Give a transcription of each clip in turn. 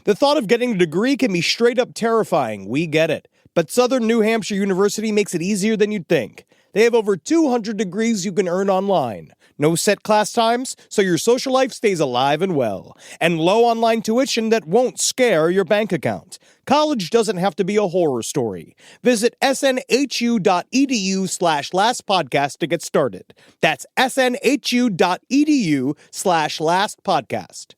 The thought of getting a degree can be straight up terrifying, we get it. But Southern New Hampshire University makes it easier than you'd think. They have over 200 degrees you can earn online. No set class times, so your social life stays alive and well. And low online tuition that won't scare your bank account. College doesn't have to be a horror story. Visit snhu.edu/lastpodcast to get started. That's snhu.edu/lastpodcast.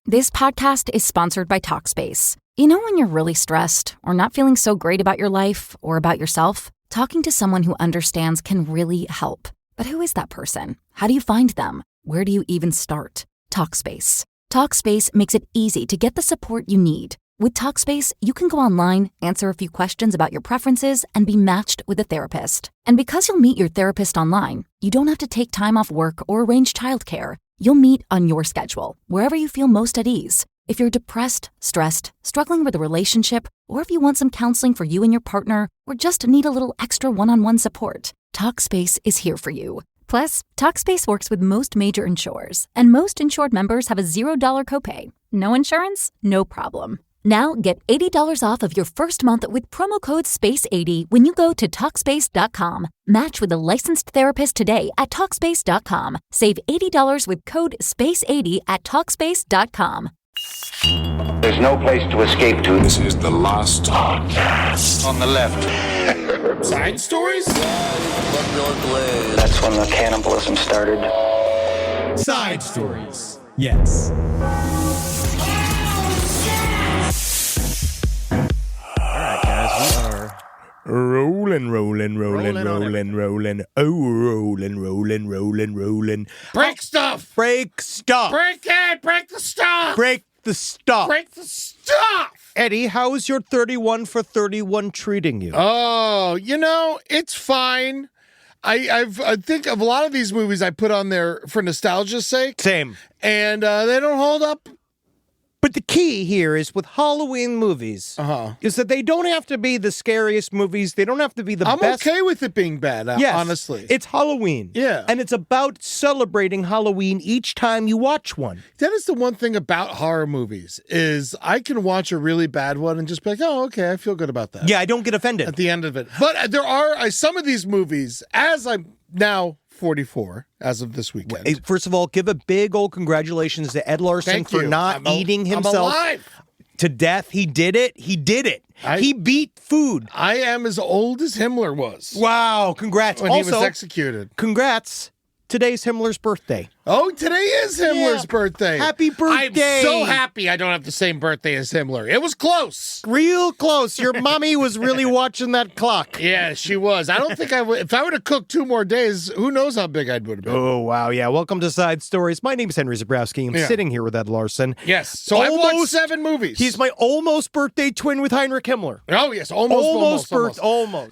This podcast is sponsored by Talkspace. You know when you're really stressed or not feeling so great about your life or about yourself? Talking to someone who understands can really help. But who is that person? How do you find them? Where do you even start? Talkspace. Talkspace makes it easy to get the support you need. With Talkspace, you can go online, answer a few questions about your preferences, and be matched with a therapist. And because you'll meet your therapist online, you don't have to take time off work or arrange childcare. You'll meet on your schedule, wherever you feel most at ease. If you're depressed, stressed, struggling with a relationship, or if you want some counseling for you and your partner, or just need a little extra one-on-one support, Talkspace is here for you. Plus, Talkspace works with most major insurers, and most insured members have a $0 copay. No insurance? No problem. Now get $80 off of your first month with promo code SPACE80 when you go to Talkspace.com. Match with a licensed therapist today at Talkspace.com. Save $80 with code SPACE80 at Talkspace.com. There's no place to escape to. This is the last podcast. On the left. Side stories? That's when the cannibalism started. Side stories. Yes. All right, guys, we are rolling. Break stuff. Break stuff. Break it. Break the stuff. Break the stuff. Break the stuff. Eddie, how is your 31 for 31 treating you? Oh, it's fine. I think of a lot of these movies I put on there for nostalgia's sake. Same. And they don't hold up. But the key here is with Halloween movies is that they don't have to be the scariest movies. They don't have to be the best. I'm okay with it being bad, yes, honestly. It's Halloween. Yeah. And it's about celebrating Halloween each time you watch one. That is the one thing about horror movies is I can watch a really bad one and just be like, oh, okay, I feel good about that. Yeah, I don't get offended. At the end of it. But there are some of these movies, as I'm now 44 as of this weekend. Hey, first of all, give a big old congratulations to Ed Larson for not eating himself to death. He did it. He beat food. I am as old as Himmler was. Wow, congrats. When also, he was executed. Congrats. Today's Himmler's birthday. Oh, today is Himmler's birthday. Happy birthday. I'm so happy I don't have the same birthday as Himmler. It was close. Real close. Your mommy was really watching that clock. Yeah, she was. I don't think I would. If I would have cooked 2 more days, who knows how big I would have been. Oh, wow. Yeah. Welcome to Side Stories. My name is Henry Zabrowski. I'm sitting here with Ed Larson. Yes. So I watched 7 movies. He's my almost birthday twin with Heinrich Himmler. Oh, yes. Almost.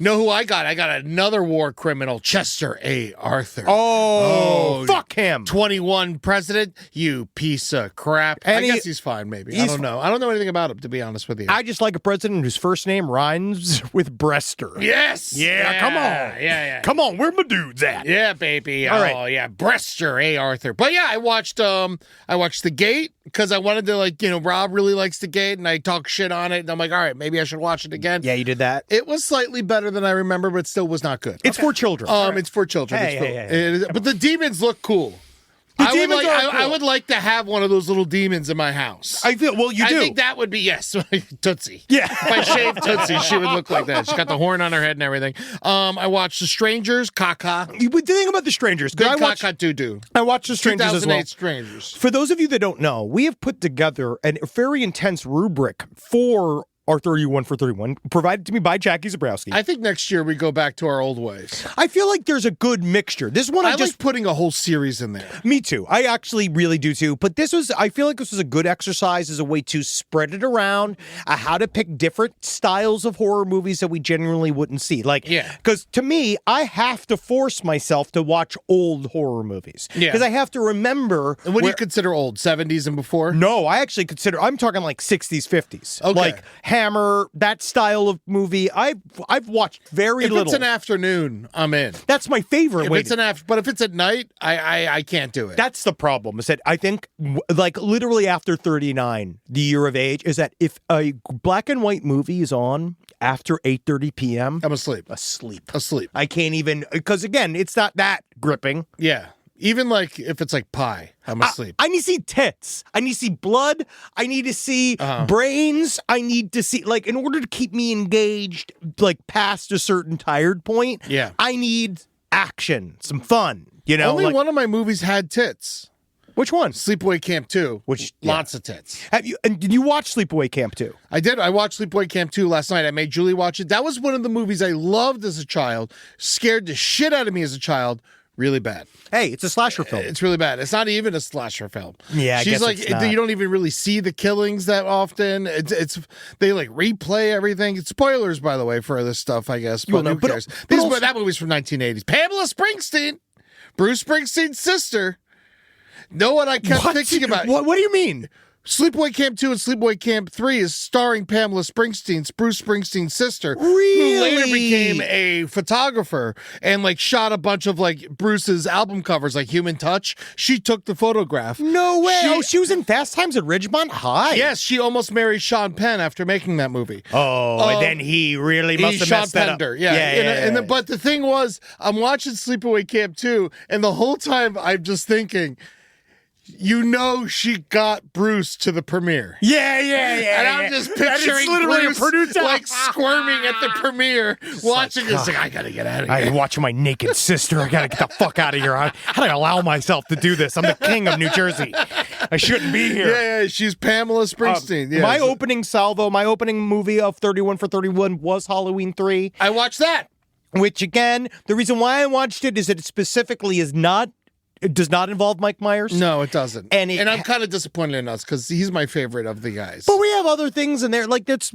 Know who I got? I got another war criminal, Chester A. Arthur. Oh, fuck him. 21 president, you piece of crap. And I guess he's fine, maybe. I don't know. I don't know anything about him, to be honest with you. I just like a president whose first name rhymes with Brester. Yes. Yeah, come on. Yeah. Come on, where my dudes at? Yeah, baby. All right. Oh, yeah. Brester A. Arthur. But yeah, I watched The Gate because I wanted to, Rob really likes The Gate and I talk shit on it. And I'm like, all right, maybe I should watch it again. Yeah, you did that. It was slightly better than I remember, but still was not good. It's for children. It's for children. Hey. But the demons look cool. I would like to have one of those little demons in my house. I do. I think that would be, yes, Tootsie. Yeah. If I shaved Tootsie, she would look like that. She's got the horn on her head and everything. I watched The Strangers, Kaka. The thing about The Strangers. Good Kaka-doo-doo. I watched The Strangers as well. 2008 Strangers. For those of you that don't know, we have put together a very intense rubric for our 31 for 31, provided to me by Jackie Zabrowski. I think next year we go back to our old ways. I feel like there's a good mixture. This one I like putting a whole series in there. Me too. I actually really do too. But I feel like this was a good exercise as a way to spread it around, how to pick different styles of horror movies that we generally wouldn't see. Because to me, I have to force myself to watch old horror movies. Yeah. Because I have to remember. And what do you consider old? 70s and before? No, I actually consider, I'm talking like 60s, 50s. Okay. Like Hammer, that style of movie. I've watched very little. If it's an afternoon, I'm in. That's my favorite. But if it's at night, I can't do it. That's the problem. Is that I think like literally after 39, the year of age, is that if a black and white movie is on after 8:30 p.m., I'm asleep. Asleep. I can't even, because again, it's not that gripping. Yeah. Even like if it's like pie, I'm asleep. I need to see tits. I need to see blood. I need to see brains. I need to see, like, in order to keep me engaged, like past a certain tired point. Yeah. I need action, some fun. You know, only one of my movies had tits. Which one? Sleepaway Camp 2. Lots of tits. And did you watch Sleepaway Camp 2? I did. I watched Sleepaway Camp 2 last night. I made Julie watch it. That was one of the movies I loved as a child. Scared the shit out of me as a child. Really bad. Hey, it's a slasher film. It's really bad. It's not even a slasher film. Yeah, I she's guess like, it's not. You don't even really see the killings that often. It's they like replay everything. It's spoilers, by the way, for this stuff, I guess. But who cares? That movie's from 1980s. Pamela Springsteen, Bruce Springsteen's sister. Know what I kept thinking about? What do you mean? Sleepaway Camp 2 and Sleepaway Camp 3 is starring Pamela Springsteen, Bruce Springsteen's sister, really? who later became a photographer and like shot a bunch of like Bruce's album covers, like Human Touch. She took the photograph. No way. She was in Fast Times at Ridgemont High. Yes, she almost married Sean Penn after making that movie. Oh, and then he really must have messed that up. Yeah. But the thing was, I'm watching Sleepaway Camp 2, and the whole time I'm just thinking, you know, she got Bruce to the premiere. Yeah. And I'm just picturing Bruce like squirming at the premiere, watching this. Like, I gotta get out of here. I'm watching my naked sister. I gotta get the fuck out of here. How do I allow myself to do this? I'm the king of New Jersey. I shouldn't be here. Yeah, she's Pamela Springsteen. My opening movie of 31 for 31 was Halloween 3. I watched that. Which, again, the reason why I watched it is that it specifically it does not involve Mike Myers. No, it doesn't. And I'm kind of disappointed in us because he's my favorite of the guys. But we have other things in there. That's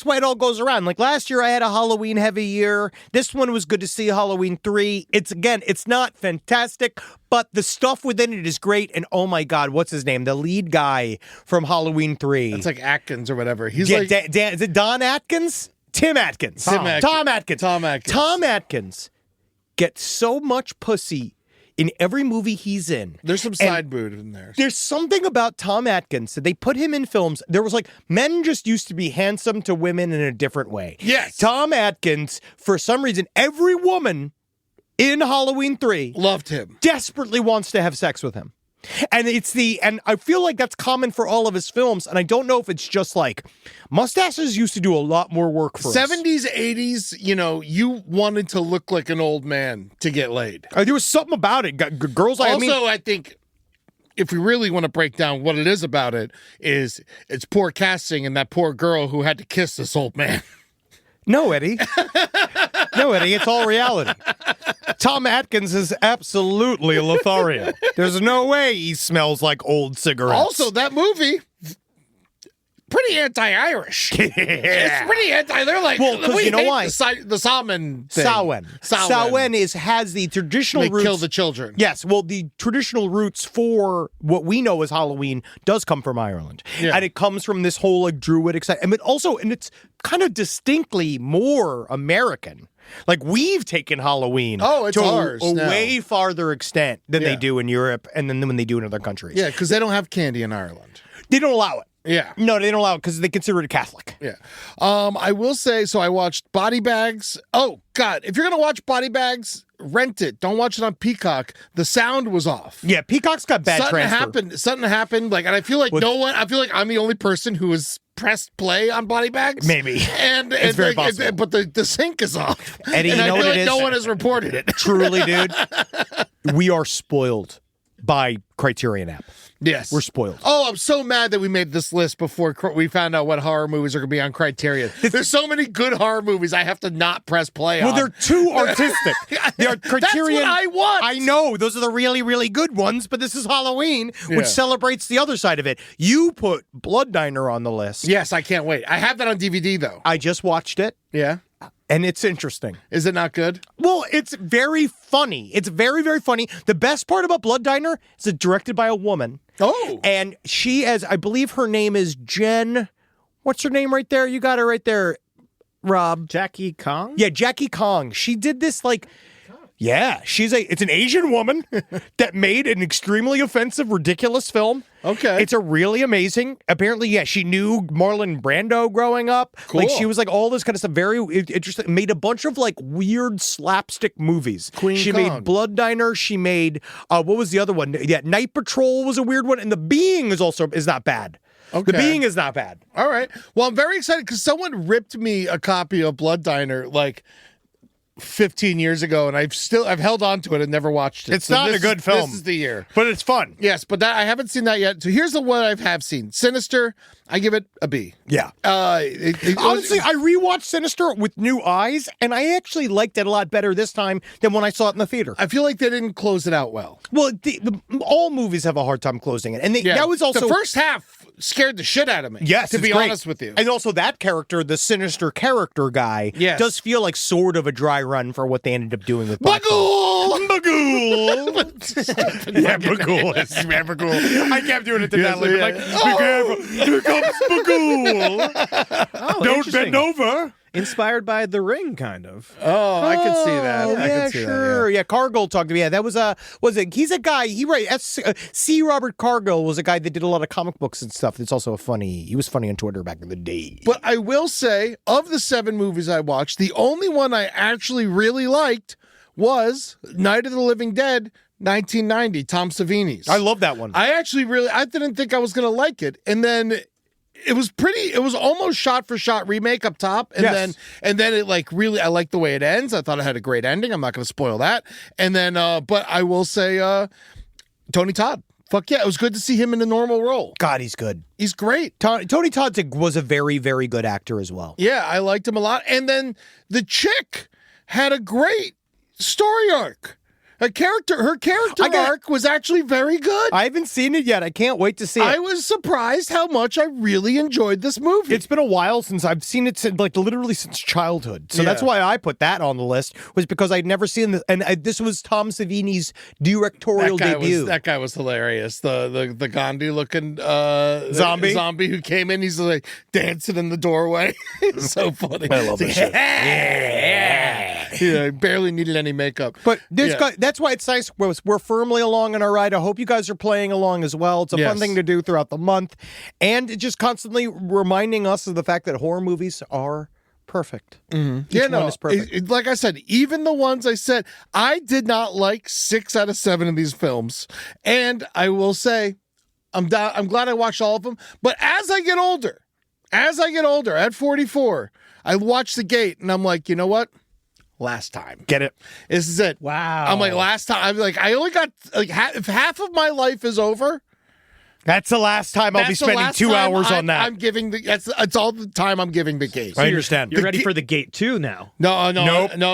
why it all goes around. Like last year I had a Halloween heavy year. This one was good to see. Halloween 3. It's not fantastic, but the stuff within it is great. And oh my God, what's his name? The lead guy from Halloween 3. It's like Atkins or whatever. He's is it Don Atkins? Tim Atkins. Tom Atkins. Tom Atkins gets so much pussy in every movie he's in. There's some side boob in there. There's something about Tom Atkins that they put him in films. There was like, men just used to be handsome to women in a different way. Yes. Tom Atkins, for some reason, every woman in Halloween 3 loved him. Desperately wants to have sex with him. And and I feel like that's common for all of his films, and I don't know if it's just like mustaches used to do a lot more work for 70s, 80s, you wanted to look like an old man to get laid. There was something about it. Girls, I think if we really want to break down what it is about it, is it's poor casting and that poor girl who had to kiss this old man. No, Eddie. It's all reality. Tom Atkins is absolutely Lothario. There's no way he smells like old cigarettes. Also, that movie, pretty anti-Irish. It's pretty anti. They're like, well, because you know why? The Samhain thing. Samhain has the traditional roots. They kill the children. Yes, well, the traditional roots for what we know as Halloween does come from Ireland. Yeah. And it comes from this whole like Druid excitement. And it's kind of distinctly more American. Like, we've taken Halloween to ours a way farther extent than they do in Europe and then when they do in other countries. Yeah, because they don't have candy in Ireland. They don't allow it. Yeah. No, they don't allow it because they consider it a Catholic. Yeah. I will say, so I watched Body Bags. Oh, God. If you're going to watch Body Bags, rent it. Don't watch it on Peacock. The sound was off. Yeah, Peacock's got bad transfer. Something happened. Like, and I feel like I feel like I'm the only person who has pressed play on Body Bags. Maybe. And it's very possible. But the sync is off. Eddie, and you know what it is? No one has reported it. Truly, dude. We are spoiled by Criterion app. Yes. We're spoiled. Oh, I'm so mad that we made this list before we found out what horror movies are going to be on Criterion. There's so many good horror movies I have to not press play on. Well, they're too artistic. They are Criterion. That's what I want. I know. Those are the really, really good ones, but this is Halloween, which celebrates the other side of it. You put Blood Diner on the list. Yes, I can't wait. I have that on DVD, though. I just watched it. Yeah. And it's interesting. Is it not good? Well, it's very funny. It's very, very funny. The best part about Blood Diner is it's directed by a woman. Oh. And she, I believe her name is Jen What's her name right there? You got her right there, Rob. Jackie Kong? Yeah, Jackie Kong. She did this yeah, it's an Asian woman that made an extremely offensive, ridiculous film. Okay. It's a really amazing. Apparently, yeah, she knew Marlon Brando growing up. Cool. Like, she was like all this kind of stuff, very interesting. Made a bunch of like weird slapstick movies. She Kong. made Blood Diner. She made, what was the other one? Yeah, Night Patrol was a weird one. And The Being is not bad. Okay. The Being is not bad. All right. Well, I'm very excited because someone ripped me a copy of Blood Diner 15 years ago, and I've held on to it and never watched it. It's not a good film. This is the year. But it's fun. Yes, but I haven't seen that yet. So here's the one I have seen. Sinister, I give it a B. Yeah. Honestly, I rewatched Sinister with new eyes, and I actually liked it a lot better this time than when I saw it in the theater. I feel like they didn't close it out well. Well, all movies have a hard time closing it. And that was also... The first half scared the shit out of me. Yes, to be great. honest with you. And also that character, the Sinister character guy, does feel like sort of a dry run for what they ended up doing with Bagul! Bagul! Yeah, Bagul. Bagul. I kept doing it to that. Be careful. Here comes Bagul. Oh, Don't bend over. Inspired by The Ring, kind of. Oh, I could see that. I Yeah, could see sure. that, Yeah, Cargill talked to me. Yeah, that was he's a guy, C. Robert Cargill was a guy that did a lot of comic books and stuff. It's also he was funny on Twitter back in the day. But I will say, of the 7 movies I watched, the only one I actually really liked was Night of the Living Dead, 1990, Tom Savini's. I love that one. I didn't think I was going to like it. And then it was almost shot for shot remake up top. And then it really, I like the way it ends. I thought it had a great ending. I'm not going to spoil that. And then, but I will say, Tony Todd. Fuck yeah. It was good to see him in a normal role. God, he's good. He's great. Tony Todd was a very, very good actor as well. Yeah, I liked him a lot. And then the chick had a great story arc. Her character arc was actually very good. I haven't seen it yet. I can't wait to see it. I was surprised how much I really enjoyed this movie. It's been a while since I've seen it, literally since childhood. So that's why I put that on the list, was because I'd never seen this. And this was Tom Savini's directorial debut. That guy was hilarious. The Gandhi-looking zombie who came in. He's like dancing in the doorway. It's so funny. I love this shit. Yeah, barely needed any makeup. But this guy, that's why it's nice. We're firmly along in our ride. I hope you guys are playing along as well. It's a fun thing to do throughout the month. And it just constantly reminding us of the fact that horror movies are perfect. Mm-hmm. Each one is perfect. Like I said, even the ones I said, I did not like 6 out of 7 of these films. And I will say, I'm glad I watched all of them. But as I get older, at 44, I watch The Gate and I'm like, you know what? Last time. Get it? This is it. Wow. I'm like, last time. I'm like, I only got, if half of my life is over, that's the last time I'll be spending 2 hours on that. I'm giving it's all the time I'm giving The Gate. I understand. You're ready for The Gate 2 now. No,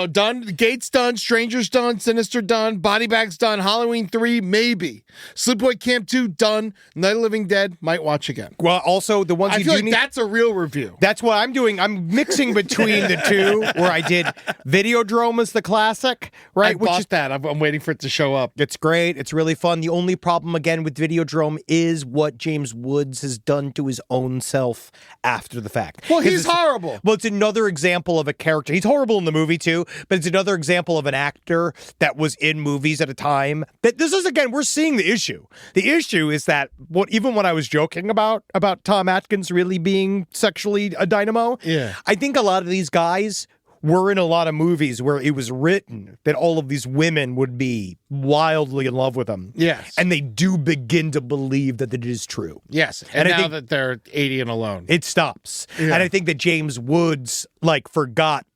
done. The Gate's done. Stranger's done. Sinister done. Body Bag's done. Halloween 3, maybe. Sleepaway Camp 2, done. Night of the Living Dead, might watch again. Well, also the ones I you feel do like need. That's a real review. That's what I'm doing. I'm mixing between the two, where I did Videodrome as the classic, right? I bought that. I'm waiting for it to show up. It's great. It's really fun. The only problem, again, with Videodrome is what James Woods has done to his own self after the fact. Well, he's horrible. Well, it's another example of a character. He's horrible in the movie, too, but it's another example of an actor that was in movies at a time. That this is, again, we're seeing the issue. The issue is that even when I was joking about Tom Atkins really being sexually a dynamo, I think a lot of these guys were in a lot of movies where it was written that all of these women would be wildly in love with him. Yes. And they do begin to believe that it is true. Yes. And now that they're 80 and alone. It stops. Yeah. And I think that James Woods, forgot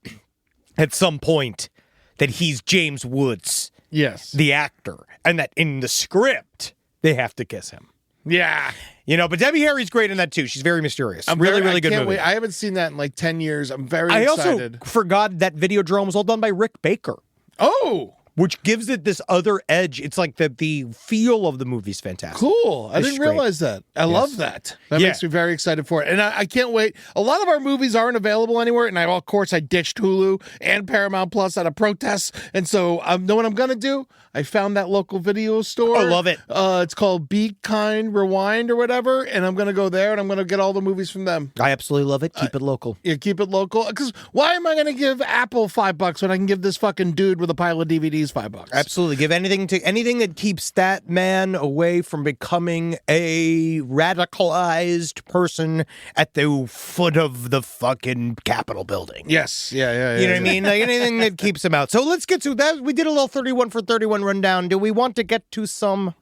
at some point that he's James Woods. Yes. The actor. And that in the script, they have to kiss him. Yeah. But Debbie Harry's great in that too. She's very mysterious. Really good movie. Wait. I haven't seen that in 10 years. I'm very I excited. also forgot that Videodrome was all done by Rick Baker. Oh. which gives it this other edge. It's like the feel of the movie's fantastic. Cool. I It's didn't great. realize that. I love that. That makes me very excited for it. And I can't wait. A lot of our movies aren't available anywhere. And of course, I ditched Hulu and Paramount Plus out of protest. And so know what I'm going to do? I found that local video store. I love it. It's called Be Kind Rewind or whatever. And I'm going to go there and I'm going to get all the movies from them. I absolutely love it. Keep it local. Yeah, keep it local. Because why am I going to give Apple $5 when I can give this fucking dude with a pile of DVDs $5? Absolutely. Give anything that keeps that man away from becoming a radicalized person at the foot of the fucking Capitol building. Yes. Yeah. You know what I mean? Like anything that keeps him out. So let's get to that. We did a little 31 for 31 rundown. Do we want to get to some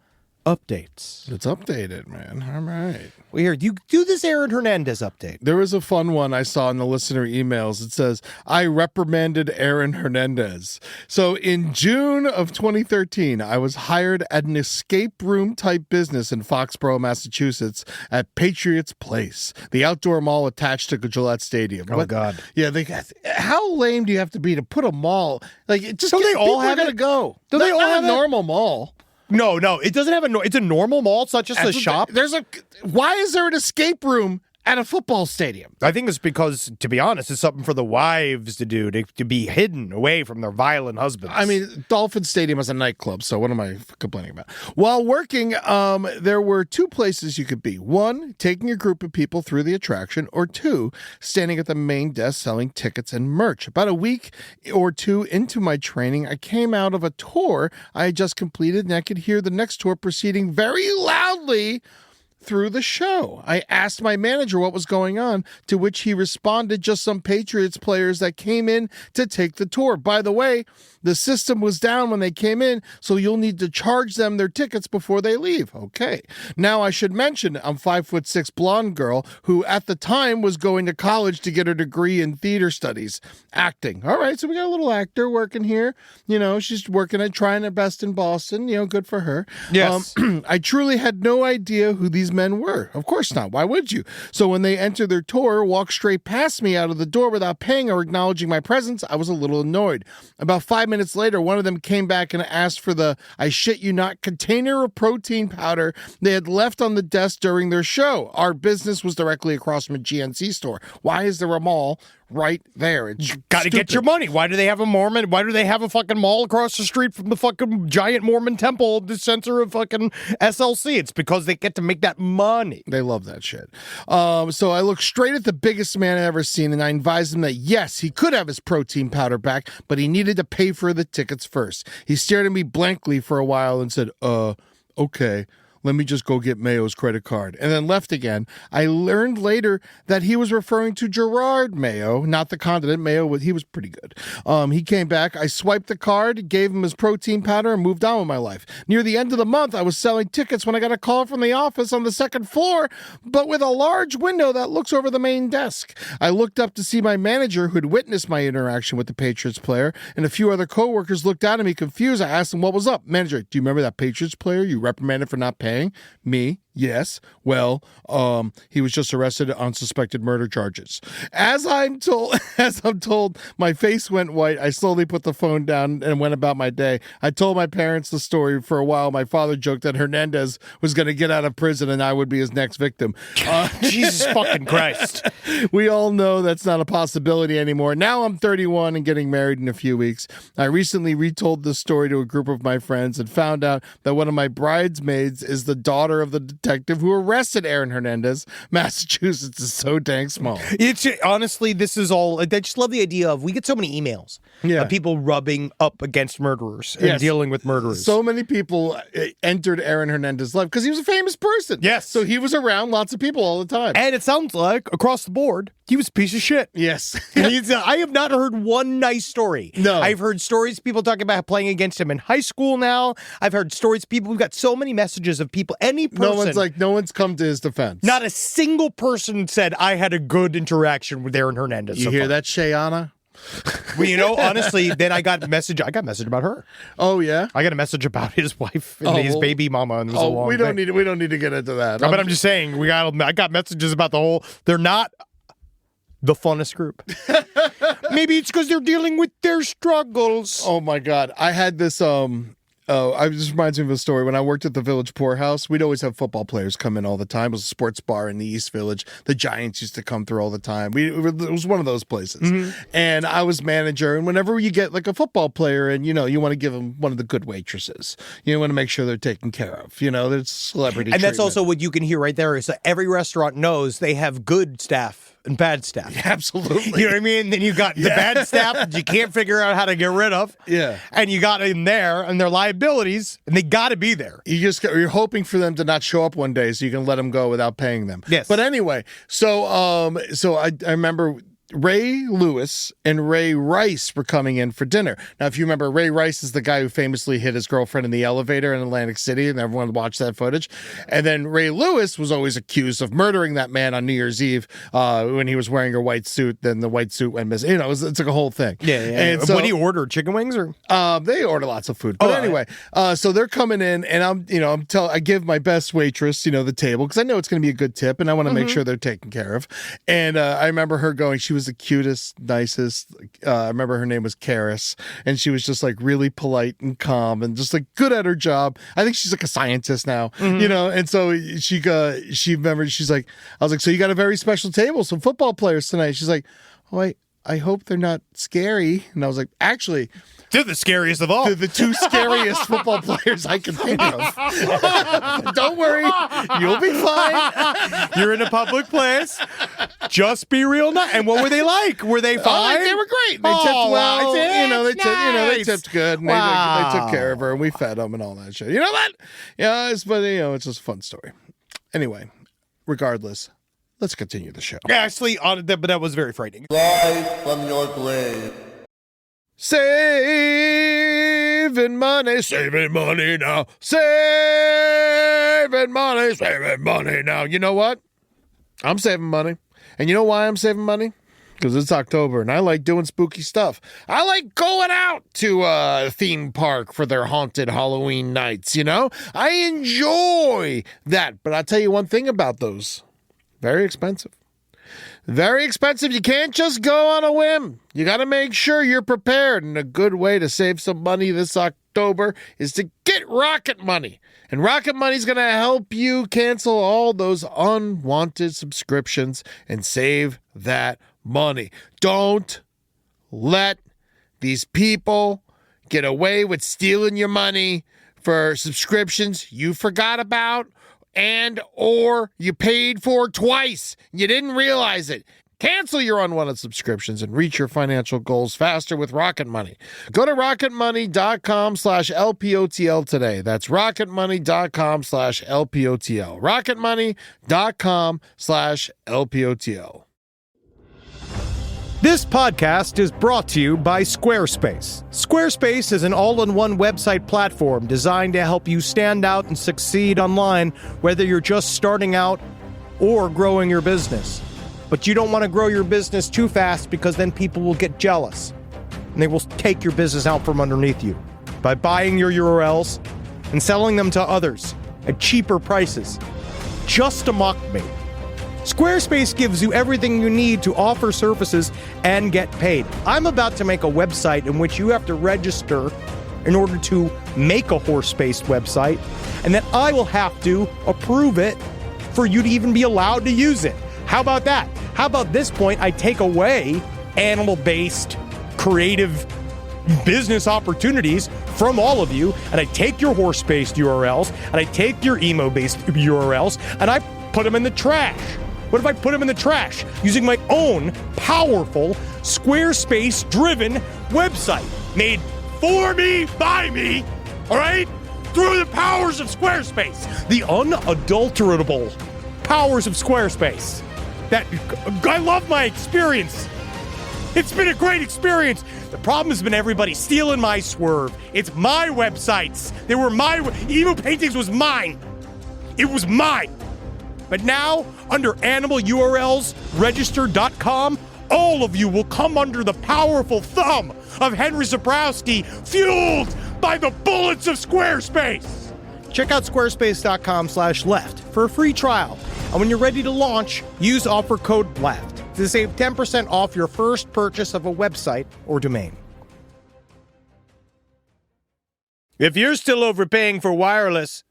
updates? It's updated, man. All right. We hear you do this Aaron Hernandez update. There was a fun one I saw in the listener emails. It says, I reprimanded Aaron Hernandez. So in June of 2013, I was hired at an escape room type business in Foxborough, Massachusetts at Patriots Place, the outdoor mall attached to Gillette Stadium. Oh, God. Yeah, how lame do you have to be to put a mall? Like, it just Don't they all have going to it? go. Don't they all Not have a it? normal mall? No, it doesn't have it's a normal mall. It's not just a shop. Why is there an escape room at a football stadium? I think it's because, to be honest, it's something for the wives to do, to be hidden away from their violent husbands. I mean, Dolphin Stadium is a nightclub, so what am I complaining about? While working, there were two places you could be. One, taking a group of people through the attraction, or two, standing at the main desk selling tickets and merch. About a week or two into my training, I came out of a tour I had just completed, and I could hear the next tour proceeding very loudly through the show. I asked my manager what was going on, to which he responded, just some Patriots players that came in to take the tour. By the way, the system was down when they came in, so you'll need to charge them their tickets before they leave. Okay. Now I should mention I'm 5'6" blonde girl who at the time was going to college to get her degree in theater studies, acting. All right, so we got a little actor working here. You know, she's working at trying her best in Boston. You know, good for her. Yes. I truly had no idea who these men were. Of course not. Why would you? So when they entered their tour, walked straight past me out of the door without paying or acknowledging my presence, I was a little annoyed. About 5 minutes later, one of them came back and asked for the, I shit you not, container of protein powder they had left on the desk during their show. Our business was directly across from a GNC store. Why is there a mall right there? It's got to get your money. Why do they have a Mormon? Why do they have a fucking mall across the street from the fucking giant Mormon temple, the center of fucking SLC? It's because they get to make that money. They love that shit. So I looked straight at the biggest man I've ever seen, and I advised him that, yes, he could have his protein powder back, but he needed to pay for the tickets first. He stared at me blankly for a while and said, okay. Let me just go get Mayo's credit card, and then left again. I learned later that he was referring to Gerard Mayo, not the condiment. Mayo, he was pretty good. He came back. I swiped the card, gave him his protein powder, and moved on with my life. Near the end of the month, I was selling tickets when I got a call from the office on the second floor, but with a large window that looks over the main desk. I looked up to see my manager, who had witnessed my interaction with the Patriots player, and a few other coworkers looked out at me confused. I asked them what was up. Manager, do you remember that Patriots player you reprimanded for not paying? Me? Yes. Well, he was just arrested on suspected murder charges. As I'm told, my face went white. I slowly put the phone down and went about my day. I told my parents the story. For a while, my father joked that Hernandez was going to get out of prison and I would be his next victim. Jesus fucking Christ. We all know that's not a possibility anymore. Now I'm 31 and getting married in a few weeks. I recently retold this story to a group of my friends and found out that one of my bridesmaids is the daughter of the detective who arrested Aaron Hernandez. Massachusetts is so dang small. It's honestly, this is all. I just love the idea of we get so many emails of people rubbing up against murderers and dealing with murderers. So many people entered Aaron Hernandez's life because he was a famous person. Yes. So he was around lots of people all the time. And it sounds like across the board, he was a piece of shit. Yes. I have not heard one nice story. No. I've heard stories, people talking about playing against him in high school now. I've heard stories, we've got so many messages of people, any person. No one's come to his defense. Not a single person said, I had a good interaction with Aaron Hernandez. You hear that, Shayana? Well, honestly, then I got a message about her. Oh, yeah? I got a message about his wife and his baby mama, and it was a long we don't thing. need to get into that. No, but I'm just saying, I got messages about they're not the funnest group. Maybe it's because they're dealing with their struggles. Oh my God. I had this, it just reminds me of a story. When I worked at the Village Poorhouse, we'd always have football players come in all the time. It was a sports bar in the East Village. The Giants used to come through all the time. It was one of those places. And I was manager. And whenever you get like a football player and, you want to give them one of the good waitresses. You want to make sure they're taken care of. There's celebrity And that's treatment. also what you can hear right there is that every restaurant knows they have good staff and bad staff. Yeah, absolutely. You know what I mean? Then you got the bad staff that you can't figure out how to get rid of. Yeah. And you got in there and their liabilities, and they got to be there. You're hoping for them to not show up one day so you can let them go without paying them. Yes. But anyway, so I remember Ray Lewis and Ray Rice were coming in for dinner. Now, if you remember, Ray Rice is the guy who famously hit his girlfriend in the elevator in Atlantic City, and everyone watched that footage. And then Ray Lewis was always accused of murdering that man on New Year's Eve when he was wearing a white suit. Then the white suit went missing. It's like a whole thing. Yeah. And so, what do you order? Chicken wings or? They order lots of food. But anyway, so they're coming in, and I give my best waitress, the table, because I know it's going to be a good tip, and I want to make sure they're taken care of. And I remember her going, she was the cutest, nicest. I remember her name was Karis, and she was just like really polite and calm and just like good at her job. I think she's like a scientist now, and so she remembered, she's like, I was like, so you got a very special table, some football players tonight. She's like, oh, I hope they're not scary. And I was like, actually, they're the scariest of all. they're the two scariest football players I can think of. Don't worry, you'll be fine. You're in a public place. Just be real nice. And what were they like? Were they fine? They were great. They tipped well. They tipped good. And they took care of her, and we fed them and all that shit. You know what? Yeah, it's just a fun story. Anyway, regardless, let's continue the show. Actually, but that was very frightening. Rise from your grave. Saving money now. Saving money now. You know what? I'm saving money. And you know why I'm saving money? Because it's October, and I like doing spooky stuff. I like going out to a theme park for their haunted Halloween nights, I enjoy that. But I'll tell you one thing about those. Very expensive. Very expensive. You can't just go on a whim. You got to make sure you're prepared. And a good way to save some money this October is to get Rocket Money. And Rocket Money is going to help you cancel all those unwanted subscriptions and save that money. Don't let these people get away with stealing your money for subscriptions you forgot about and or you paid for twice. You didn't realize it. Cancel your unwanted subscriptions and reach your financial goals faster with Rocket Money. Go to rocketmoney.com/LPOTL today. That's rocketmoney.com/LPOTL. rocketmoney.com/LPOTL. This podcast is brought to you by Squarespace. Squarespace is an all-in-one website platform designed to help you stand out and succeed online, whether you're just starting out or growing your business. But you don't want to grow your business too fast because then people will get jealous and they will take your business out from underneath you by buying your URLs and selling them to others at cheaper prices just to mock me. Squarespace gives you everything you need to offer services and get paid. I'm about to make a website in which you have to register in order to make a horse-based website, and then I will have to approve it for you to even be allowed to use it. How about that? How about this point, I take away animal-based creative business opportunities from all of you, and I take your horse-based URLs, and I take your emo-based URLs, and I put them in the trash. What if I put them in the trash using my own powerful Squarespace-driven website made for me, by me, all right? Through the powers of Squarespace, the unadulterable powers of Squarespace. I love my experience. It's been a great experience. The problem has been everybody stealing my swerve. It's my websites. They were my emo paintings was mine. It was mine. But now, under animalurlsregister.com, all of you will come under the powerful thumb of Henry Zabrowski, fueled by the bullets of Squarespace. Check out squarespace.com/left for a free trial. And when you're ready to launch, use offer code LEFT. to save 10% off your first purchase of a website or domain. If you're still overpaying for wireless,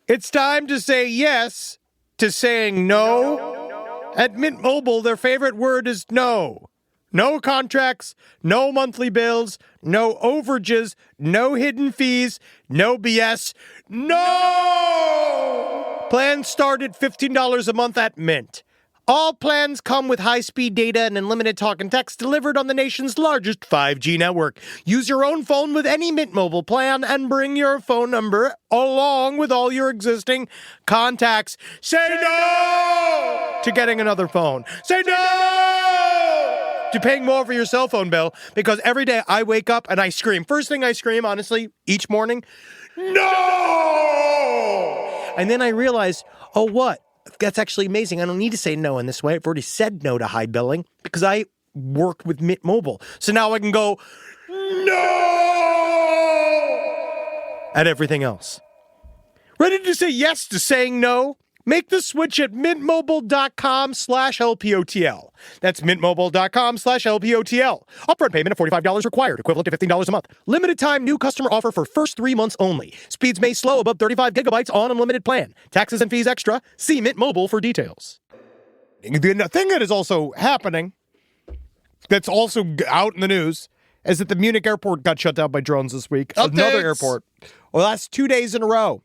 it's time to say yes to saying no. At Mint Mobile, their favorite word is no. No contracts, no monthly bills, no overages, no hidden fees, no BS, no! Plans start at $15 a month at Mint. All plans come with high-speed data and unlimited talk and text delivered on the nation's largest 5G network. Use your own phone with any Mint Mobile plan and bring your phone number along with all your existing contacts. Say no to getting another phone. Say no to paying more for your cell phone bill, because every day I wake up and I scream. First thing I scream, honestly, each morning, no! And then I realize, oh, what? That's actually amazing. I don't need to say no in this way. I've already said no to high billing because I work with Mint Mobile. So now I can go, no! At everything else. Ready to say yes to saying no? Make the switch at mintmobile.com/LPOTL. That's mintmobile.com/LPOTL. Upfront payment of $45 required, equivalent to $15 a month. Limited time new customer offer for first 3 months only. Speeds may slow above 35 gigabytes on unlimited plan. Taxes and fees extra. See Mint Mobile for details. The thing that is also happening, that's also out in the news, is that the Munich airport got shut down by drones this week. Updates. Another airport. Well, that's 2 days in a row.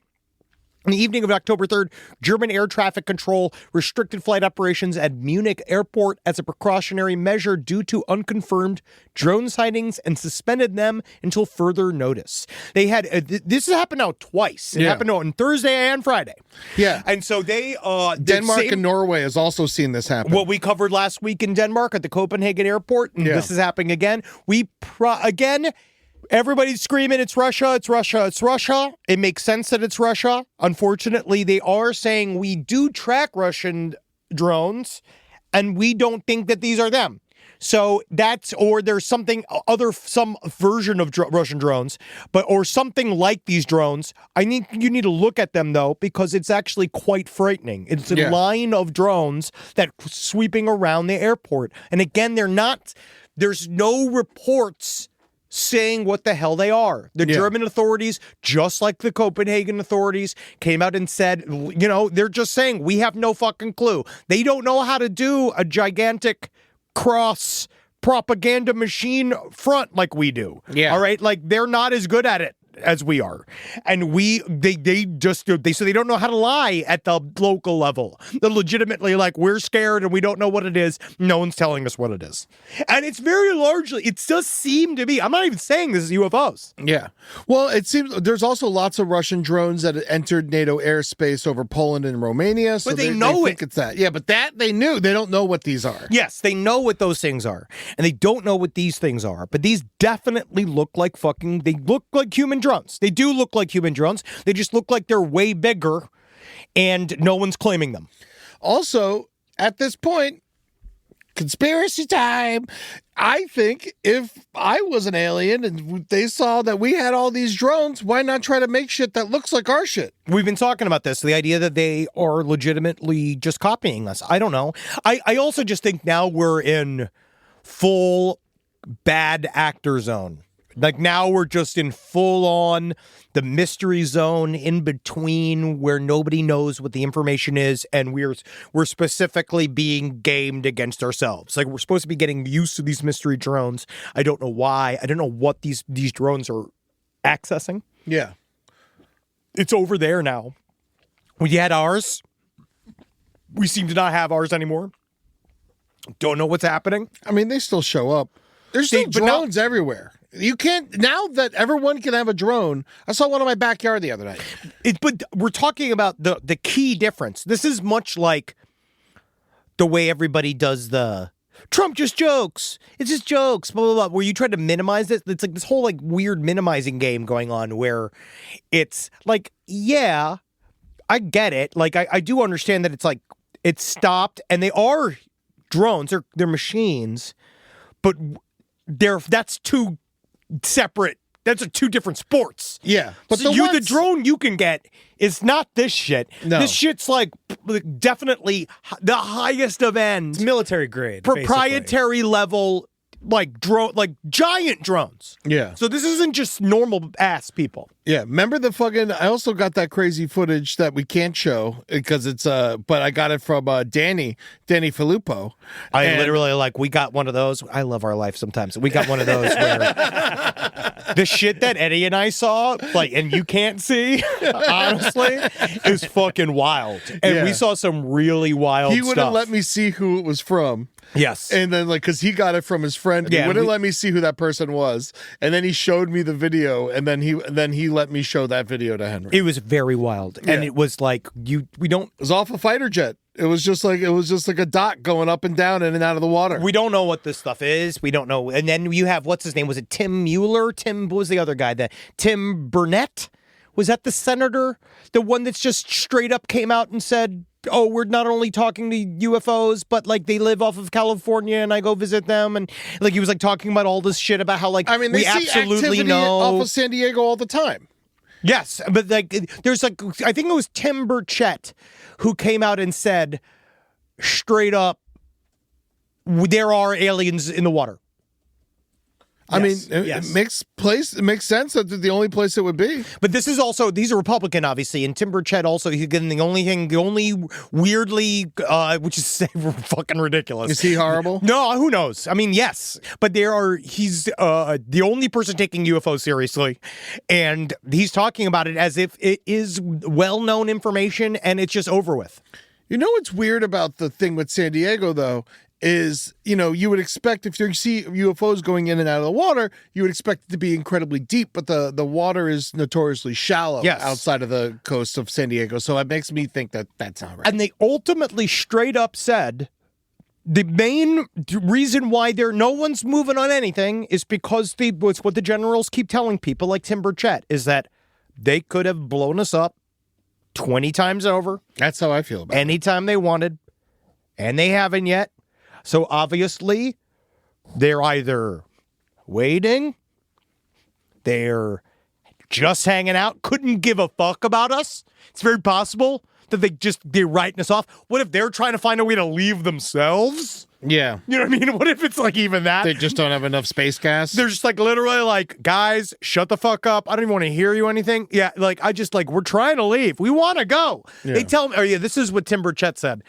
On the evening of October 3rd, German air traffic control restricted flight operations at Munich airport as a precautionary measure due to unconfirmed drone sightings and suspended them until further notice. They had this has happened now twice. It happened on Thursday and Friday. Yeah. And so they Denmark and Norway has also seen this happen. What we covered last week in Denmark at the Copenhagen airport, and this is happening again. Again, everybody's screaming, it's Russia, it's Russia, it's Russia. It makes sense that it's Russia. Unfortunately, they are saying we do track Russian drones, and we don't think that these are them. So that's, or there's some version of Russian drones, or something like these drones. You need to look at them, though, because it's actually quite frightening. It's a line of drones that sweeping around the airport. And again, there's no reports saying what the hell they are. The German authorities, just like the Copenhagen authorities, came out and said, they're just saying, we have no fucking clue. They don't know how to do a gigantic cross propaganda machine front like we do. Yeah. All right? Like, they're not as good at it as we are. And they don't know how to lie at the local level. They're legitimately like, we're scared and we don't know what it is. No one's telling us what it is. And it's very largely, it does seem to be, I'm not even saying this is UFOs. Yeah. Well, it seems there's also lots of Russian drones that entered NATO airspace over Poland and Romania. So but they think it's that. Yeah, but that they knew. They don't know what these are. Yes, they know what those things are. And they don't know what these things are. But these definitely look like they look like human drones. They do look like human drones. They just look like they're way bigger and no one's claiming them. Also, at this point, conspiracy time. I think if I was an alien and they saw that we had all these drones, why not try to make shit that looks like our shit? We've been talking about this, the idea that they are legitimately just copying us. I don't know. I also just think now we're in full bad actor zone. Like now we're just in full on the mystery zone in between where nobody knows what the information is, and we're specifically being gamed against ourselves. Like we're supposed to be getting used to these mystery drones. I don't know why. I don't know what these drones are accessing. Yeah. It's over there now. We had ours. We seem to not have ours anymore. Don't know what's happening. I mean, they still show up. There's still drones everywhere. You can't, now that everyone can have a drone, I saw one in my backyard the other night. But we're talking about the key difference. This is much like the way everybody does the Trump just jokes. It's just jokes, blah, blah, blah, where you try to minimize it. It's like this whole like weird minimizing game going on where it's like, yeah, I get it. Like, I do understand that it's like, it's stopped and they are drones, they're machines, but that's two separate That's two different sports. Yeah, but So the drone you can get is not this shit. No. This shit's like definitely the highest of end. It's military grade. Proprietary level, like drone, like giant drones. Yeah. So this isn't just normal ass people. Yeah, remember the fucking? I also got that crazy footage that we can't show because it's but I got it from Danny Filippo. I literally we got one of those. I love our life sometimes. We got one of those where the shit that Eddie and I saw, and you can't see, honestly, is fucking wild. And we saw some really wild stuff. He wouldn't let me see who it was from. Yes. And then because he got it from his friend, he wouldn't let me see who that person was. And then he showed me the video, and then he let me show that video to Henry. It was very wild. And it was like it was off a fighter jet. It was just like a dot going up and down in and out of the water. We don't know what this stuff is. We don't know. And then you have, what's his name? Was it Tim Mueller? What was the other guy? Tim Burnett? Was that the senator? The one that's just straight up came out and said, oh, we're not only talking to UFOs, but they live off of California and I go visit them. And he was talking about all this shit about how they we see absolutely activity know off of San Diego all the time. Yes, but there's I think it was Tim Burchett who came out and said straight up, there are aliens in the water. I mean, it makes sense that the only place it would be. But this is also, these are Republican, obviously, and Tim Burchett also, he's getting the only weirdly, which is fucking ridiculous. Is he horrible? No, who knows? I mean, yes, but he's the only person taking UFO seriously, and he's talking about it as if it is well-known information and it's just over with. You know what's weird about the thing with San Diego, though? Is, you would expect if you see UFOs going in and out of the water, you would expect it to be incredibly deep, but the water is notoriously shallow outside of the coast of San Diego. So it makes me think that that's not right. And they ultimately straight up said the main reason why no one's moving on anything is because it's what the generals keep telling people like Tim Burchett is that they could have blown us up 20 times over. That's how I feel about it. Anytime they wanted, and they haven't yet. So obviously, they're either waiting, they're just hanging out, couldn't give a fuck about us. It's very possible that they're writing us off. What if they're trying to find a way to leave themselves? Yeah. You know what I mean? What if it's even that? They just don't have enough space gas? They're just literally guys, shut the fuck up. I don't even want to hear you anything. Yeah, we're trying to leave. We want to go. Yeah. They tell me, this is what Tim Burchett said.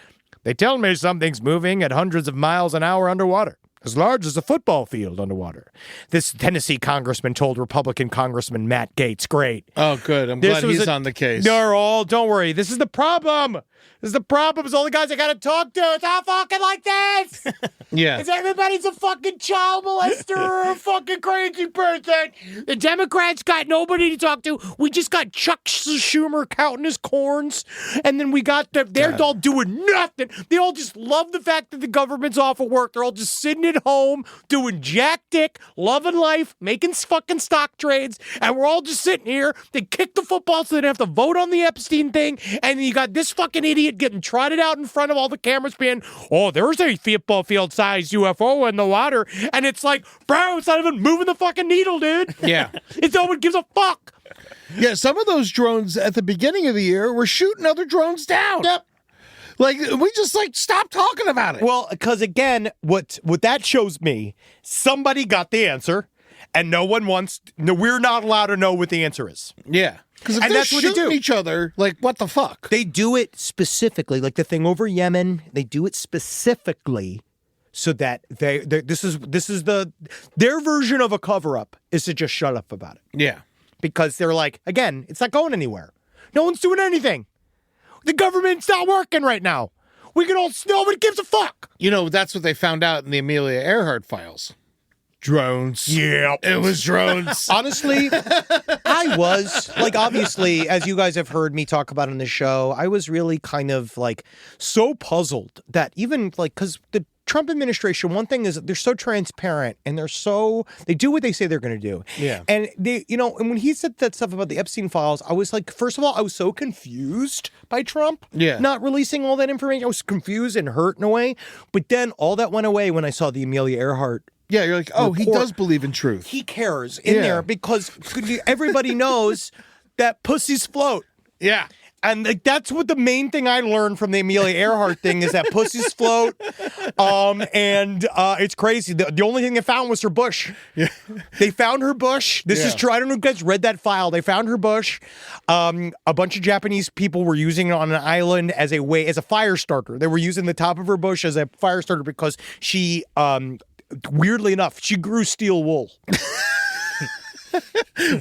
They tell me something's moving at hundreds of miles an hour underwater, as large as a football field underwater. This Tennessee congressman told Republican Congressman Matt Gaetz. Great. Oh, good. I'm glad he's on the case. Don't worry. This is the problem. This is the problem. It's all the guys I got to talk to. It's all fucking like this. Yeah. It's everybody's a fucking child molester or a fucking crazy person. The Democrats got nobody to talk to. We just got Chuck Schumer counting his corns. And then we got they're all doing nothing. They all just love the fact that the government's off of work. They're all just sitting at home doing jack dick, loving life, making fucking stock trades. And we're all just sitting here. They kick the football so they don't have to vote on the Epstein thing. And then you got this fucking idiot getting trotted out in front of all the cameras being, oh, there's a football field-sized UFO in the water. And it's bro, it's not even moving the fucking needle, dude. Yeah. No one gives a fuck. Yeah, some of those drones at the beginning of the year were shooting other drones down. Yep. We just stop talking about it. Well, because again, what that shows me, somebody got the answer, and we're not allowed to know what the answer is. Yeah. Because if they're shooting each other, what the fuck? They do it specifically, the thing over Yemen. They do it specifically so that this is their version of a cover up is to just shut up about it. Yeah, because they're again, it's not going anywhere. No one's doing anything. The government's not working right now. Nobody gives a fuck. That's what they found out in the Amelia Earhart files. Drones. Yeah. It was drones. Honestly, I was, obviously, as you guys have heard me talk about on the show, I was really kind of, so puzzled that even, because the Trump administration, one thing is they're so transparent and they do what they say they're going to do. Yeah. And they, and when he said that stuff about the Epstein files, I was first of all, I was so confused by Trump not releasing all that information. I was confused and hurt in a way. But then all that went away when I saw the Amelia Earhart Yeah, you're like, oh, he report. does believe in truth. He cares in Yeah. there because everybody knows that pussies float. Yeah. And like, that's what the main thing I learned from the Amelia Earhart thing is that pussies float. It's crazy. The only thing they found was her bush. Yeah. They found her bush. This is true. I don't know if you guys read that file. They found her bush. A bunch of Japanese people were using it on an island as a fire starter. They were using the top of her bush as a fire starter because she, weirdly enough, she grew steel wool.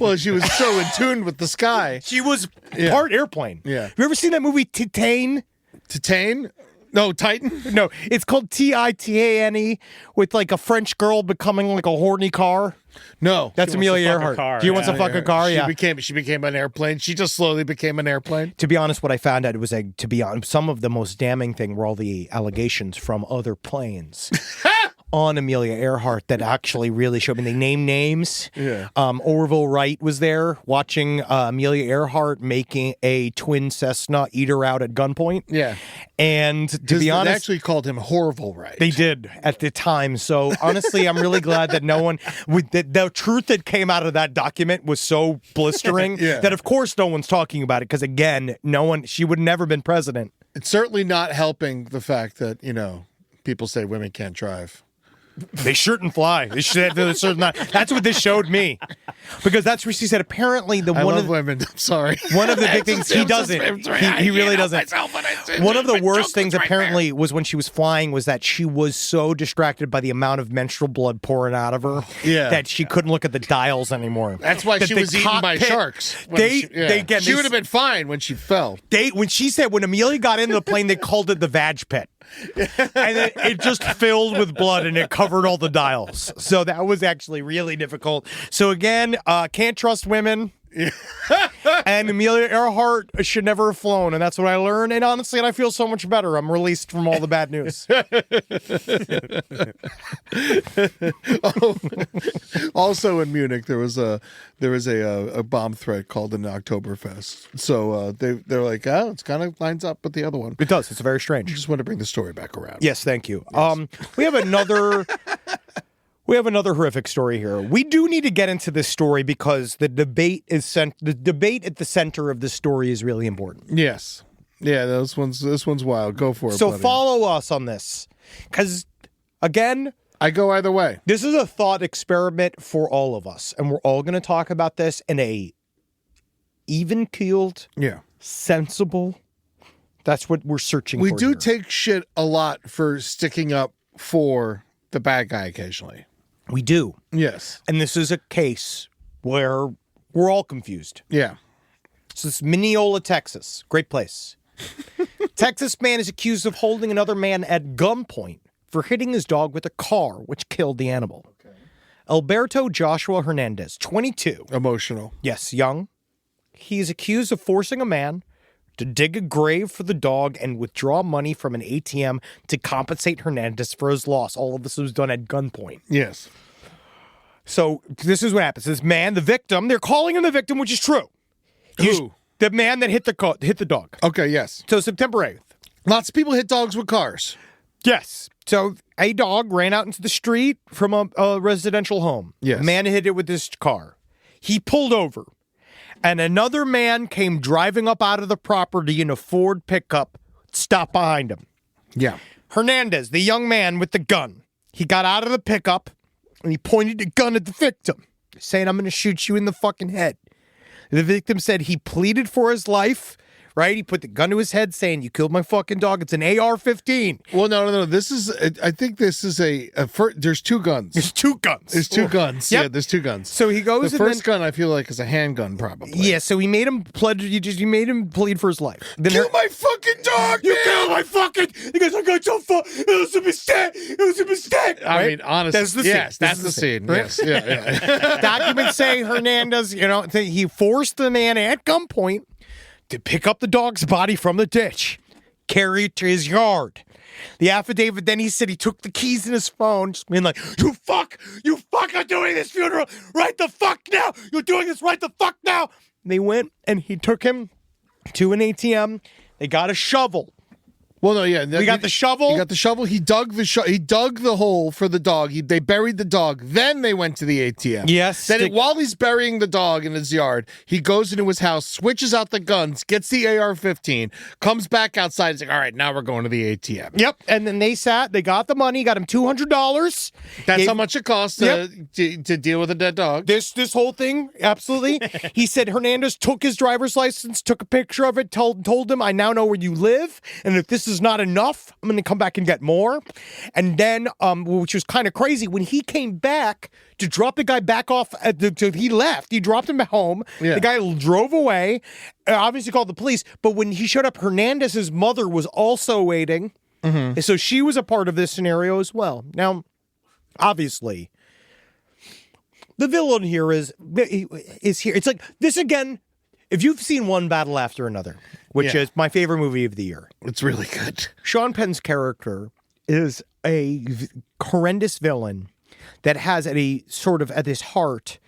Well, she was so in tune with the sky. She was part airplane. Yeah. Have you ever seen that movie Titane? Titane? No, Titan? No, it's called Titane with like a French girl becoming like a horny car. No. That's Amelia fuck a Earhart. car, She wants to yeah. fuck a car, yeah. She became an airplane. She just slowly became an airplane. To be honest, what I found out it was to be honest, some of the most damning thing were all the allegations from other planes. On Amelia Earhart that actually really showed me. They named names. Yeah. Orville Wright was there watching Amelia Earhart making a twin Cessna eat her out at gunpoint. Yeah. And to be honest, they actually called him Horrible, right? they did at the time. So honestly, I'm really glad that no one, with the truth that came out of that document was so blistering Yeah. that of course no one's talking about it because again, she would never been president. It's certainly not helping the fact that, people say women can't drive. They shouldn't fly. They should not. That's what this showed me, because that's where she said. Apparently, I love women. I'm sorry. One of the big things he doesn't. He really doesn't. One of the worst things apparently was when she was flying was that she was so distracted by the amount of menstrual blood pouring out of her that she couldn't look at the dials anymore. That's why she was eaten by sharks. She would have been fine when she fell. When she said when Amelia got into the plane, they called it the vag pit. And it just filled with blood and it covered all the dials. So that was actually really difficult. So again, can't trust women. And Amelia Earhart should never have flown, and that's what I learned. And honestly, I feel so much better. I'm released from all the bad news. Also in Munich, there was a bomb threat called an Oktoberfest. So they're like, oh, it's kind of lines up with the other one. It does. It's very strange. I just want to bring the story back around. Yes, thank you. Yes. We have another. We have another horrific story here. We do need to get into this story because the debate at the center of this story is really important. Yes. Yeah, this one's wild. Go for it, So buddy. follow us on this. Because, again, I go either way. This is a thought experiment for all of us. And we're all going to talk about this in a even-keeled, sensible. That's what we're searching for. We do here. take shit a lot for sticking up for the bad guy occasionally. We do. Yes. And this is a case where we're all confused. Yeah. So this is Mineola, Texas. Great place. Texas man is accused of holding another man at gunpoint for hitting his dog with a car, which killed the animal. Okay. Alberto Joshua Hernandez, 22. Emotional. Yes, young. He is accused of forcing a man to dig a grave for the dog and withdraw money from an ATM to compensate Hernandez for his loss. All of this was done at gunpoint. Yes. So this is what happens. This man, the victim, they're calling him the victim, which is true. Who? The man that hit the dog. Okay, yes. So September 8th. Lots of people hit dogs with cars. Yes. So a dog ran out into the street from a residential home. Yes. A man hit it with his car. He pulled over. And another man came driving up out of the property in a Ford pickup, stopped behind him. Yeah. Hernandez, the young man with the gun, he got out of the pickup and he pointed the gun at the victim, saying, I'm going to shoot you in the fucking head. The victim said he pleaded for his life, right? He put the gun to his head saying, you killed my fucking dog. It's an AR-15. Well, no. This is, I think this is there's two guns. There's two guns. There's two guns. Yep. Yeah, there's two guns. So he goes The first gun I feel like is a handgun probably. Yeah, so he made him pledge. You made him plead for his life. Then Kill my fucking dog, You man! killed my fucking. He goes, I got so far. It was a mistake. It was a mistake. I mean, honestly, That's the scene. yes, that's the scene. Right? Yes, yeah. Documents say Hernandez, he forced the man at gunpoint to pick up the dog's body from the ditch, carry it to his yard. The affidavit, then he said he took the keys in his phone, just being like, you fuck, I'm doing this funeral right the fuck now. You're doing this right the fuck now. And they went and he took him to an ATM. They got a shovel. Well, no, yeah. We got the shovel. He got the shovel. He dug the hole for the dog. They buried the dog. Then they went to the ATM. Yes. Then while he's burying the dog in his yard, he goes into his house, switches out the guns, gets the AR-15, comes back outside. He's like, all right, now we're going to the ATM. Yep. And then they got the money, got him $200. That's how much it costs to deal with a dead dog. This whole thing, absolutely. He said Hernandez took his driver's license, took a picture of it, told him, I now know where you live, and if this is not enough, I'm going to come back and get more. And then, which was kind of crazy, when he came back to drop the guy back off, he left. He dropped him at home. Yeah. The guy drove away, obviously called the police. But when he showed up, Hernandez's mother was also waiting. Mm-hmm. So she was a part of this scenario as well. Now, obviously, the villain here is here. It's like this again. If you've seen One Battle After Another, which is my favorite movie of the year. It's really good. Sean Penn's character is a horrendous villain that has at his heart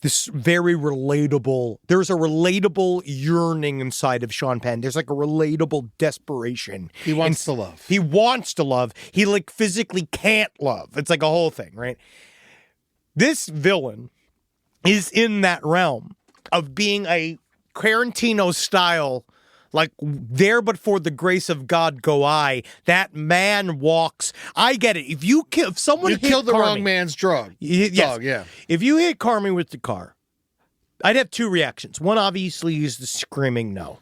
this very relatable, there's a relatable yearning inside of Sean Penn. There's like a relatable desperation. He wants to love. He wants to love. He like physically can't love. It's like a whole thing, right? This villain is in that realm of being a Tarantino style, like there but for the grace of God go I. That man walks. I get it. If someone you killed the wrong man's dog, yeah. If you hit Carmi with the car, I'd have two reactions. One obviously is the screaming no,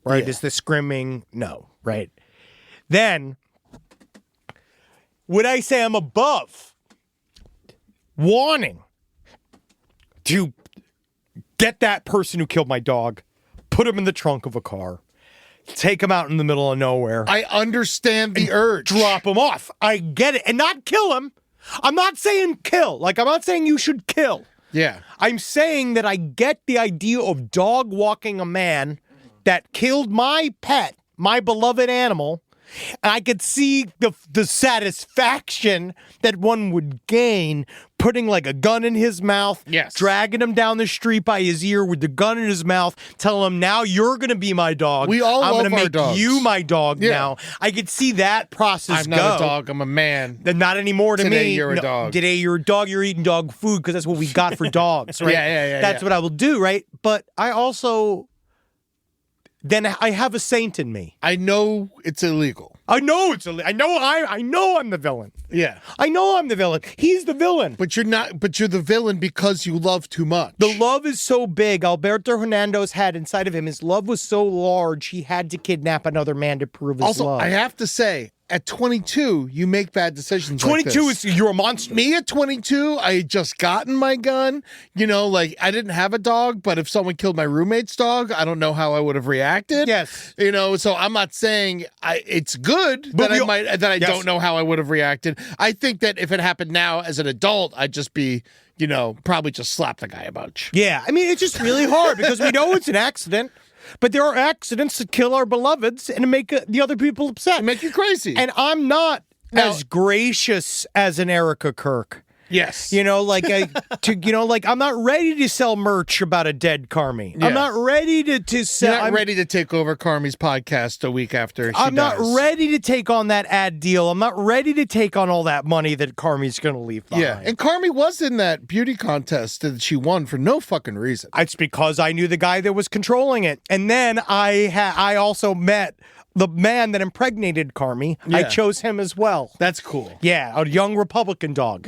right? Yeah. Is the screaming no, right? Then would I say I'm above wanting to get that person who killed my dog, put him in the trunk of a car, take him out in the middle of nowhere. I understand the urge. Drop him off. I get it. And not kill him. I'm not saying kill. Like, I'm not saying you should kill. Yeah. I'm saying that I get the idea of dog walking a man that killed my pet, my beloved animal, and I could see the satisfaction that one would gain putting like a gun in his mouth, dragging him down the street by his ear with the gun in his mouth, telling him, now you're going to be my dog. We all I'm love gonna our make dogs. you my dog now. I could see that process I'm not a dog. I'm a man. Not anymore to me. Today you're a dog. Today you're a dog. You're eating dog food because that's what we got for dogs, right? That's what I will do, right? But I also... then I have a saint in me. I know it's illegal. I know it's illegal. I know I'm the villain. Yeah. I know I'm the villain. He's the villain. But you're not. But you're the villain because you love too much. The love is so big. Alberto Hernandez had inside of him. His love was so large. He had to kidnap another man to prove his love. Also, I have to say, at 22, you make bad decisions. 22 like this. You're a monster. Me at 22, I had just gotten my gun. You know, like I didn't have a dog, but if someone killed my roommate's dog, I don't know how I would have reacted. Yes. You know, so I'm not saying it's good that I don't know how I would have reacted. I think that if it happened now as an adult, I'd just be, you know, probably just slap the guy a bunch. Yeah. I mean, it's just really hard because we know it's an accident. But there are accidents that kill our beloveds and make the other people upset. It make you crazy. And I'm not as gracious as an Erica Kirk. Yes. You know, like I'm not ready to sell merch about a dead Carmi. Yeah. I'm not ready to sell. You're not ready to take over Carmi's podcast a week after she I'm dies. not ready to take on that ad deal. I'm not ready to take on all that money that Carmi's going to leave behind. Yeah, and Carmi was in that beauty contest that she won for no fucking reason. It's because I knew the guy that was controlling it. And then I also met the man that impregnated Carmi. Yeah. I chose him as well. That's cool. Yeah, a young Republican dog.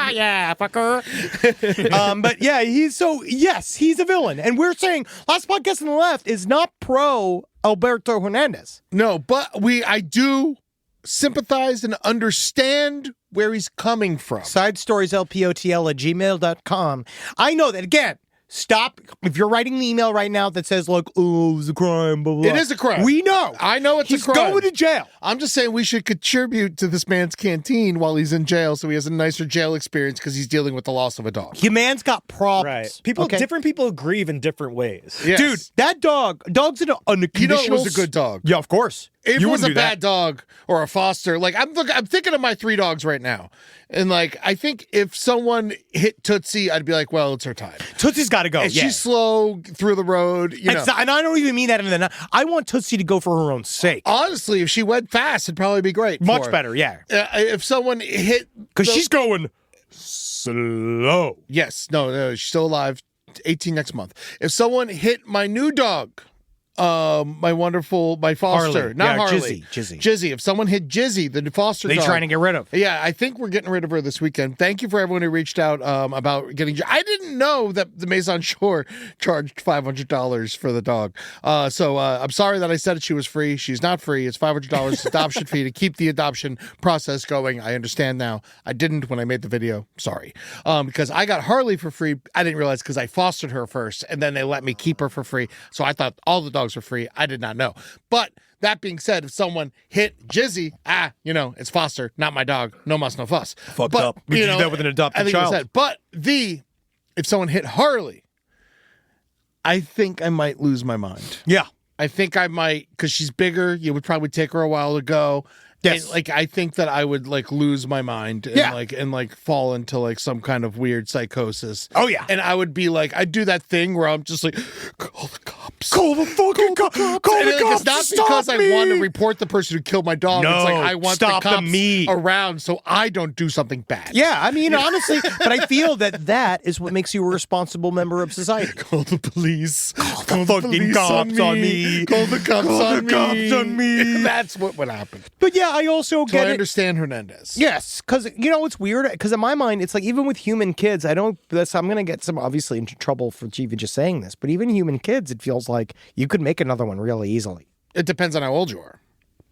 Yeah, fucker. But yeah, he's a villain. And we're saying Last Podcast on the Left is not pro Alberto Hernandez. No, but I do sympathize and understand where he's coming from. SidestoriesLPOTL@gmail.com. I know that, again, stop. If you're writing an email right now that says, like, oh, it was a crime, blah, blah, blah. It is a crime. We know. I know it's a crime. He's going to jail. I'm just saying we should contribute to this man's canteen while he's in jail so he has a nicer jail experience because he's dealing with the loss of a dog. Your man's got problems. Right. Different people grieve in different ways. Yes. Dude, that dog's an unconditional... You know it was a good dog. Yeah, of course. April's wouldn't a do bad that. dog or a foster. Like I'm thinking of my 3 dogs right now, and like I think if someone hit Tootsie, I'd be like, well, it's her time. Tootsie's got to go. And Yeah. she's slow through the road. You know. And I don't even mean that in the. I want Tootsie to go for her own sake. Honestly, if she went fast, it'd probably be great. Much for her. better, yeah. If someone hit, Because she's going slow. yes, no, she's still alive. 18 next month. If someone hit my new dog, my foster, Harley. not Yeah, Harley, Jizzy. If someone hit Jizzy, the foster They dog, trying to get rid of. yeah, I think we're getting rid of her this weekend. Thank you for everyone who reached out about getting. I didn't know that the Maison Shore charged $500 for the dog. So I'm sorry that I said she was free. She's not free. It's $500 adoption fee to keep the adoption process going. I understand now. I didn't when I made the video. Sorry, because I got Harley for free. I didn't realize because I fostered her first, and then they let me keep her for free. So I thought all the dogs were free. I did not know, but. That being said, if someone hit Jizzy, it's foster, not my dog. No muss, no fuss. Fucked up. We did that with an adopted I think child. it was that. But if someone hit Harley, I think I might lose my mind. Yeah. I think I might, because she's bigger. It would probably take her a while to go. Yes. And, I think that I would lose my mind and fall into some kind of weird psychosis. Oh, yeah. And I would be I'd do that thing where I'm just call the cops. Call the fucking cops. Call the cops. It's not Stop because me. I want to report the person who killed my dog. No, It's I want stop the the cops me. around so I don't do something bad. Yeah, I mean, honestly, but I feel that is what makes you a responsible member of society. Call the police. Call the fucking cops on me. Call the cops on me. Cops on me. That's what would happen. But yeah, I also So get I it. understand Hernandez. Yes, because it's weird. Because in my mind, it's even with human kids, I'm going to get some obviously into trouble for even just saying this. But even human kids, it feels like you could make another one really easily. It depends on how old you are.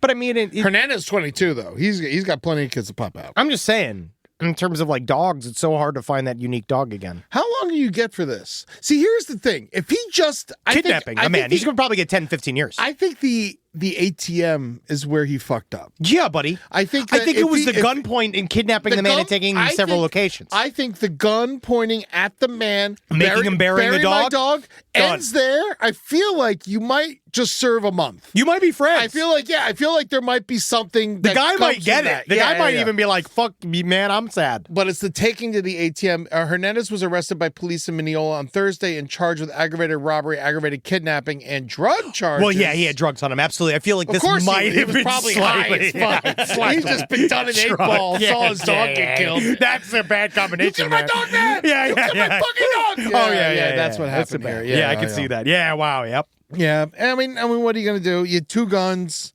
But I mean, Hernandez 22 though. He's got plenty of kids to pop out. I'm just saying. In terms of dogs, it's so hard to find that unique dog again. How long do you get for this? See, here's the thing. If he just Kidnapping a man, he's going to probably get 10, 15 years. I think the ATM is where he fucked up. Yeah, buddy. I think it was the gunpoint in kidnapping the man and taking him to several locations. I think the gun pointing at the man, making him bury the my dog, dog ends there. I feel like you might just serve a month. You might be friends. I feel like there might be something. The guy might get it. The guy might yeah. even be like, "Fuck me, man, I'm sad." But it's the taking to the ATM. Hernandez was arrested by police in Mineola on Thursday and charged with aggravated robbery, aggravated kidnapping, and drug charges. Well, yeah, he had drugs on him. Absolutely. I feel like Of this course might he have was been probably slightly. high as fuck. He's just been done an 8-ball, saw his dog get killed. That's a bad combination. You killed my dog, man! Yeah, You killed my fucking dog! Oh, yeah. That's what happened bad. here. Yeah, I can see that. Yeah, wow, yep. Yeah, I mean, what are you gonna do? You had 2 guns.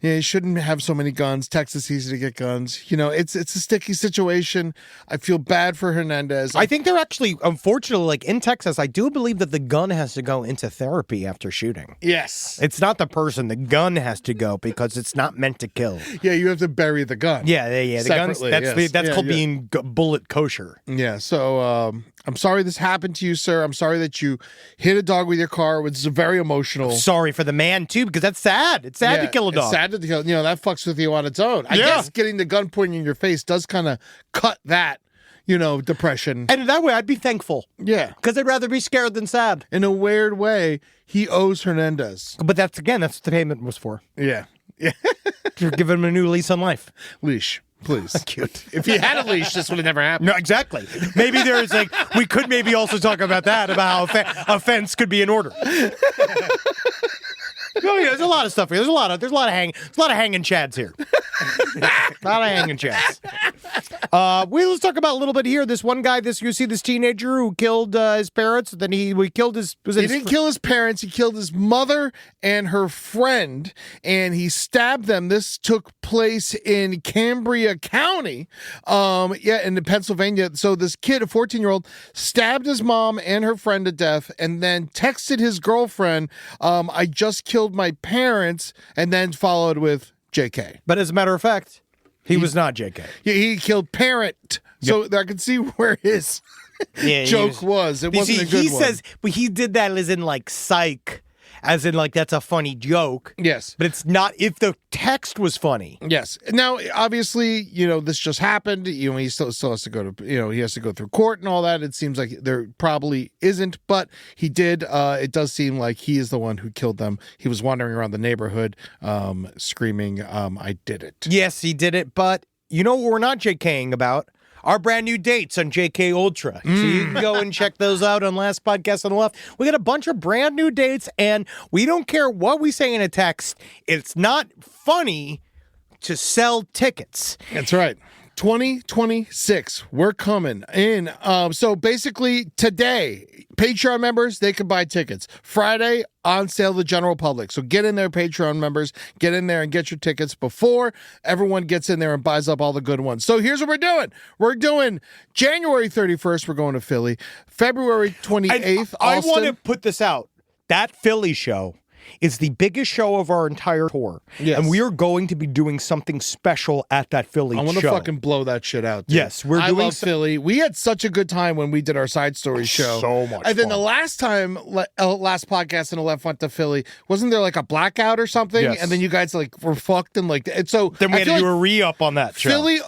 Yeah, you shouldn't have so many guns. Texas easy to get guns. It's a sticky situation. I feel bad for Hernandez. I think they're actually, unfortunately, in Texas, I do believe that the gun has to go into therapy after shooting. Yes. It's not the person. The gun has to go because it's not meant to kill. Yeah, you have to bury the gun. Yeah. The guns. That's called being bullet kosher. Yeah. So I'm sorry this happened to you, sir. I'm sorry that you hit a dog with your car, which is very emotional. Sorry for the man too, because that's sad. It's sad to kill a dog. It's sad to kill. That fucks with you on its own. I guess getting the gun pointing in your face does kind of cut that, depression. And that way, I'd be thankful. Yeah. Because I'd rather be scared than sad. In a weird way, he owes Hernandez. But that's what the payment was for. Yeah. Yeah. To give him a new lease on life. Leash, please. Cute. If he had a leash, this would have never happened. No, exactly. Maybe there's we could maybe also talk about that, about how a fence could be in order. Oh yeah, there's a lot of stuff here. There's a lot of hanging chads here. A lot of hanging chads. Let's talk about a little bit here. This one guy, you see this teenager who killed his parents. Then he killed his. He didn't kill his parents. He killed his mother and her friend, and he stabbed them. This took place in Cambria County, in Pennsylvania. So this kid, a 14-year-old, stabbed his mom and her friend to death, and then texted his girlfriend, "I just killed my parents," and then followed with JK. But as a matter of fact, he was not JK. Yeah, he killed parent. So I can see where his joke was. It wasn't a good one. He says, but he did that as in psych. as in like that's a funny joke. Yes. But it's not if the text was funny. Yes. Now, obviously, this just happened. He still has to go to, he has to go through court and all that. It seems like there probably isn't, but he did. It does seem like he is the one who killed them. He was wandering around the neighborhood screaming, I did it. Yes, he did it. But you know what we're not JKing about? Our brand new dates on JK Ultra. So you can go and check those out on Last Podcast on the Left. We got a bunch of brand new dates, and we don't care what we say in a text. It's not funny to sell tickets. That's right. 2026, we're coming in. So basically today, Patreon members, they can buy tickets. Friday, on sale to the general public. So get in there, Patreon members. Get in there and get your tickets before everyone gets in there and buys up all the good ones. So here's what we're doing. We're doing January 31st, we're going to Philly. February 28th, I Austin. want to put this out. That Philly show is the biggest show of our entire tour. Yes. And we are going to be doing something special at that Philly show. I want to fucking blow that shit out, dude. Yes, I love Philly. We had such a good time when we did our Side Stories show. So much And then fun. the last time, last podcast in the left went to Philly, wasn't there like a blackout or something? Yes. And then you guys like were fucked and like, and so Then we I had to feel do like a re-up on that show. Philly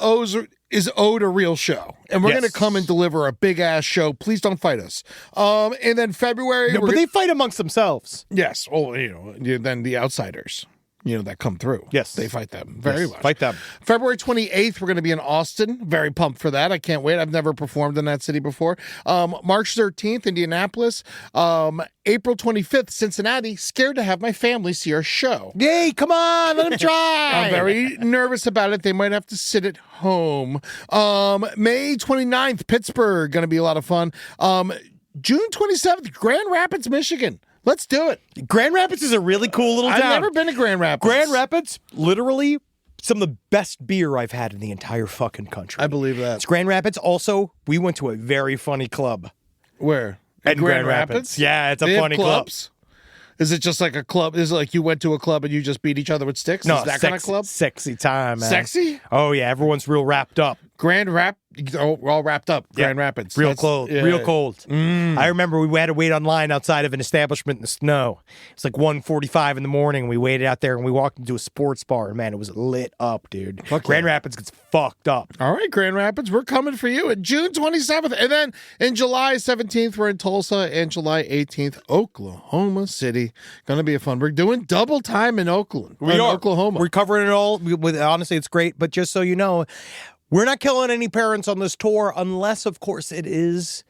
is owed a real show, and we're Yes. going to come and deliver a big ass show. Please don't fight us. And then February, No, we're but they fight amongst themselves. yes, then the outsiders, that come through. Yes. They fight them very Yes, much. fight them. February 28th, we're going to be in Austin. Very pumped for that. I can't wait. I've never performed in that city before. March 13th, Indianapolis. April 25th, Cincinnati. Scared to have my family see our show. Yay, come on, let them try. I'm very nervous about it. They might have to sit at home. May 29th, Pittsburgh. Going to be a lot of fun. June 27th, Grand Rapids, Michigan. Let's do it. Grand Rapids is a really cool little town. I've never been to Grand Rapids. Grand Rapids, literally some of the best beer I've had in the entire fucking country. I believe that. It's Grand Rapids. Also, we went to a very funny club. Where? At Grand Rapids? Yeah, it's a They have funny club. clubs? Is it just like a club? Is it like you went to a club and you just beat each other with sticks? No, Is that kind of club? Sexy time, man. Sexy? Oh, yeah, everyone's real wrapped up. We're all wrapped up. Grand Rapids. Real That's- cold. yeah. Real cold. I remember we had to wait online outside of an establishment in the snow. It's like 1:45 in the morning. We waited out there and we walked into a sports bar. And man, it was lit up, dude. Grand Rapids gets fucked up. All right, Grand Rapids, we're coming for you at June 27th. And then in July 17th, we're in Tulsa, and July 18th, Oklahoma City. Going to be a fun. We're doing double time in Oakland. We are. Oklahoma. We're covering it all. Honestly, it's great. But just so you know, we're not killing any parents on this tour unless, of course, it is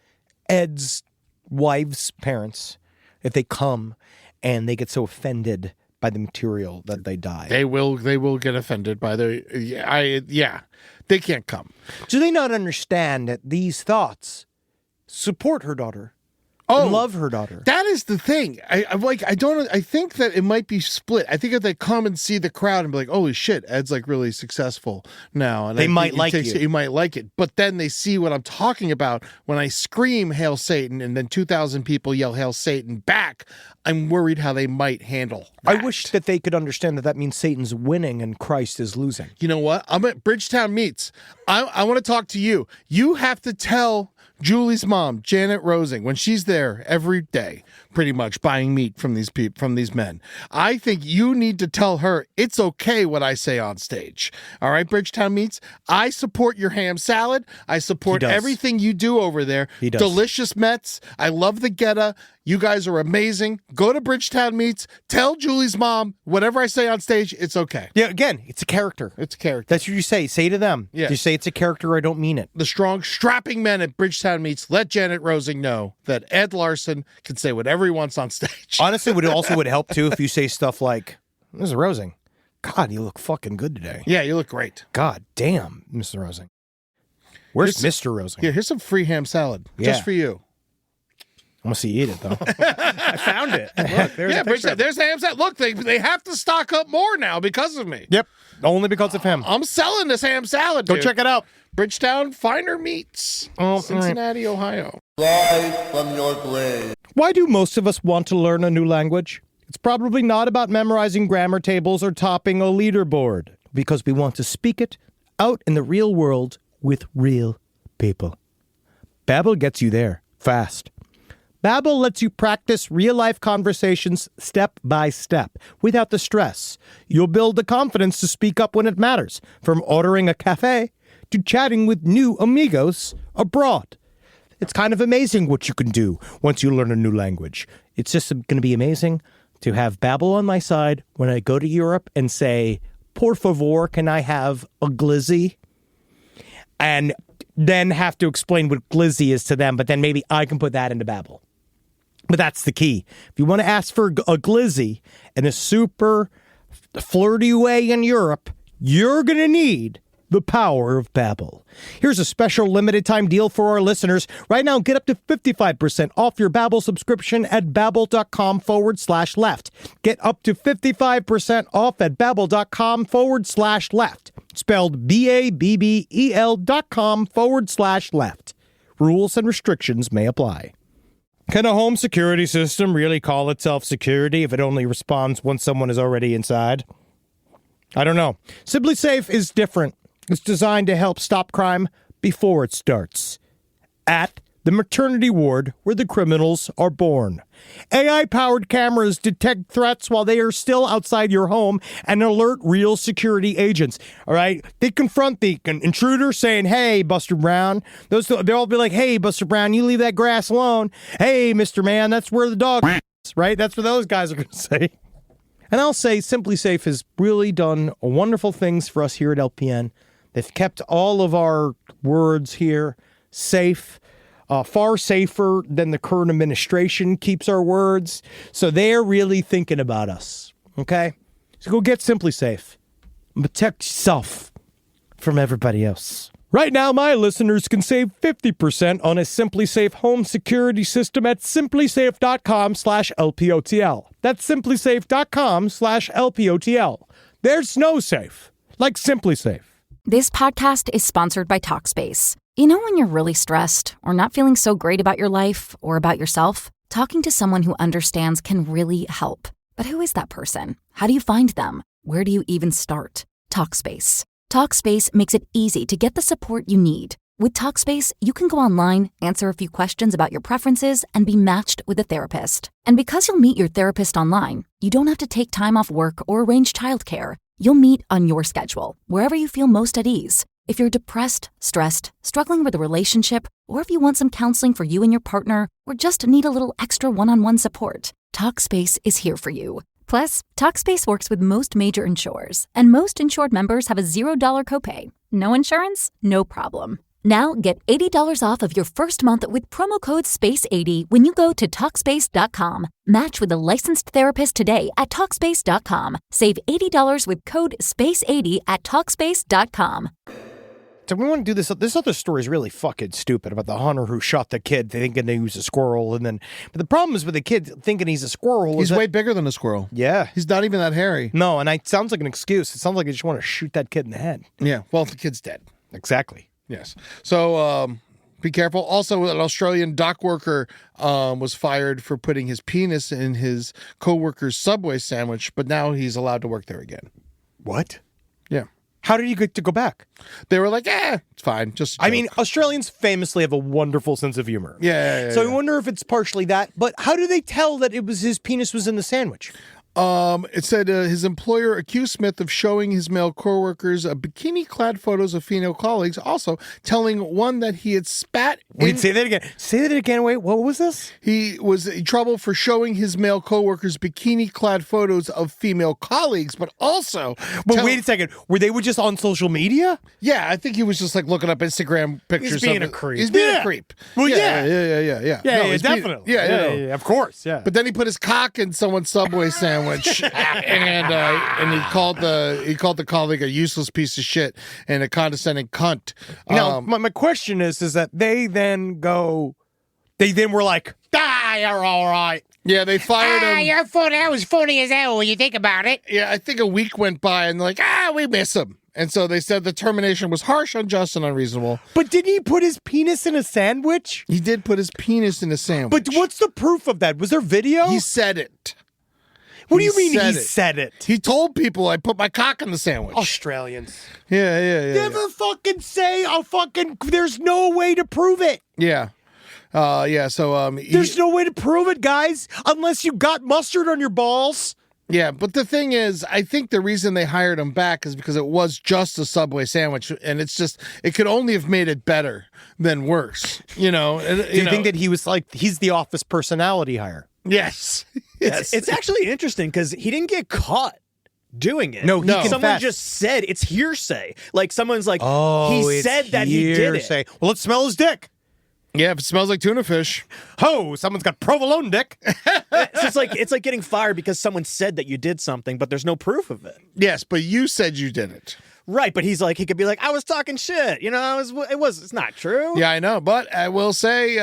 Ed's wife's parents. If they come and they get so offended by the material that they die. They will get offended by they can't come. Do they not understand that these thoughts support her daughter? And love her daughter. That is the thing. I think that it might be split. I think if they come and see the crowd and be like, holy shit, Ed's like really successful now. And They I might think like you. You might like it. But then they see what I'm talking about when I scream Hail Satan and then 2,000 people yell Hail Satan back. I'm worried how they might handle that. I wish that they could understand that means Satan's winning and Christ is losing. You know what? I'm at Bridgetown Meats. I want to talk to you. You have to tell Julie's mom, Janet Rosing, when she's there every day, pretty much buying meat from these men. I think you need to tell her it's okay what I say on stage. All right, Bridgetown Meats. I support your ham salad. I support everything you do over there. He does. Delicious Mets. I love the Geta. You guys are amazing. Go to Bridgetown Meats. Tell Julie's mom whatever I say on stage, it's okay. Yeah, again, it's a character. It's a character. That's what you say. Say to them. Yeah. You say it's a character, I don't mean it. The strong, strapping men at Bridgetown Meats let Janet Rosing know that Ed Larson can say whatever he wants on stage. Honestly, would help too if you say stuff like, Mr. Rosing, God, you look fucking good today. Yeah, you look great. God damn, Mr. Rosing. Where's Mr. Rosing? Here, here's some free ham salad just for you. I'm going to see you eat it, though. I found it. Look, there's a picture of it. There's ham salad. Look, they have to stock up more now because of me. Yep. Only because of him. I'm selling this ham salad, Go dude. check it out. Bridgetown Finer Meats, Cincinnati, Ohio. Rise from your grave. Why do most of us want to learn a new language? It's probably not about memorizing grammar tables or topping a leaderboard, because we want to speak it out in the real world with real people. Babbel gets you there fast. Babbel lets you practice real-life conversations step by step without the stress. You'll build the confidence to speak up when it matters, from ordering a cafe to chatting with new amigos abroad. It's kind of amazing what you can do once you learn a new language. It's just going to be amazing to have Babbel on my side when I go to Europe and say, "Por favor, can I have a glizzy?" And then have to explain what glizzy is to them, but then maybe I can put that into Babbel. But that's the key. If you want to ask for a glizzy in a super flirty way in Europe, you're going to need the power of Babbel. Here's a special limited time deal for our listeners. Right now, get up to 55% off your Babbel subscription at babbel.com/left. Get up to 55% off at babbel.com/left. Spelled BABBEL.com/left. Rules and restrictions may apply. Can a home security system really call itself security if it only responds once someone is already inside? I don't know. Simply Safe is different. It's designed to help stop crime before it starts. At the maternity ward where the criminals are born. AI-powered cameras detect threats while they are still outside your home and alert real security agents. All right? They confront the intruder saying, "Hey, Buster Brown." They'll all be like, "Hey, Buster Brown, you leave that grass alone. Hey, Mr. Man, that's where the dog is," right? That's what those guys are going to say. And I'll say Simply Safe has really done wonderful things for us here at LPN. They've kept all of our words here safe, far safer than the current administration keeps our words. So they're really thinking about us, okay? So go get Simply Safe and protect yourself from everybody else. Right now, my listeners can save 50% on a Simply Safe home security system at simplysafe.com/LPOTL. That's simplysafe.com/LPOTL. There's no safe like Simply Safe. This podcast is sponsored by Talkspace. You know when you're really stressed or not feeling so great about your life or about yourself? Talking to someone who understands can really help. But who is that person? How do you find them? Where do you even start? Talkspace. Talkspace makes it easy to get the support you need. With Talkspace, you can go online, answer a few questions about your preferences, and be matched with a therapist. And because you'll meet your therapist online, you don't have to take time off work or arrange childcare. You'll meet on your schedule, wherever you feel most at ease. If you're depressed, stressed, struggling with a relationship, or if you want some counseling for you and your partner, or just need a little extra one-on-one support, Talkspace is here for you. Plus, Talkspace works with most major insurers, and most insured members have a $0 copay. No insurance? No problem. Now get $80 off of your first month with promo code SPACE80 when you go to Talkspace.com. Match with a licensed therapist today at Talkspace.com. Save $80 with code SPACE80 at Talkspace.com. So we want to do this. This other story is really fucking stupid about the hunter who shot the kid thinking he was a squirrel. But the problem is with the kid thinking he's a squirrel. He's way bigger than a squirrel. Yeah. He's not even that hairy. No, and it sounds like an excuse. It sounds like they just want to shoot that kid in the head. Yeah, well, the kid's dead. Exactly. Yes. So be careful. Also, an Australian dock worker was fired for putting his penis in his co-worker's Subway sandwich, but now he's allowed to work there again. What? Yeah. How did you get to go back? They were like, it's fine. Just I mean, Australians famously have a wonderful sense of humor. Yeah. So I wonder if it's partially that. But how do they tell that his penis was in the sandwich? It said his employer accused Smith of showing his male coworkers bikini-clad photos of female colleagues, also telling one that he had spat. Wait, say that again. Say that again. Wait, what was this? He was in trouble for showing his male coworkers bikini-clad photos of female colleagues, but also. But wait a second. Were they just on social media? Yeah, I think he was just like looking up Instagram pictures. He's being a creep. He's being a creep. Well, yeah, definitely. Yeah, of course. Yeah. But then he put his cock in someone's Subway sandwich. And he called the colleague a useless piece of shit and a condescending cunt. Now, my question is that they then were like, you're all right. Yeah, they fired him. You're funny. That was funny as hell when you think about it. Yeah, I think a week went by and they're like, we miss him. And so they said the termination was harsh, unjust, and unreasonable. But did he put his penis in a sandwich? He did put his penis in a sandwich. But what's the proof of that? Was there video? He said it. What do you mean he said it? He told people I put my cock in the sandwich. Australians. Yeah. Never fucking say there's no way to prove it. Yeah. So There's no way to prove it, guys, unless you got mustard on your balls. Yeah, but the thing is, I think the reason they hired him back is because it was just a Subway sandwich, and it could only have made it better than worse. Do you think that he was like, he's the office personality hire? Yes. Yes. It's actually interesting because he didn't get caught doing it. No, someone confessed. just said it's hearsay. Like someone's like, oh, he said that he did it. Well, let's smell his dick. Yeah, if it smells like tuna fish. Oh, someone's got provolone dick. It's like getting fired because someone said that you did something, but there's no proof of it. Yes, but you said you did it. Right, but he could be like, I was talking shit. It's not true. Yeah, I know, but I will say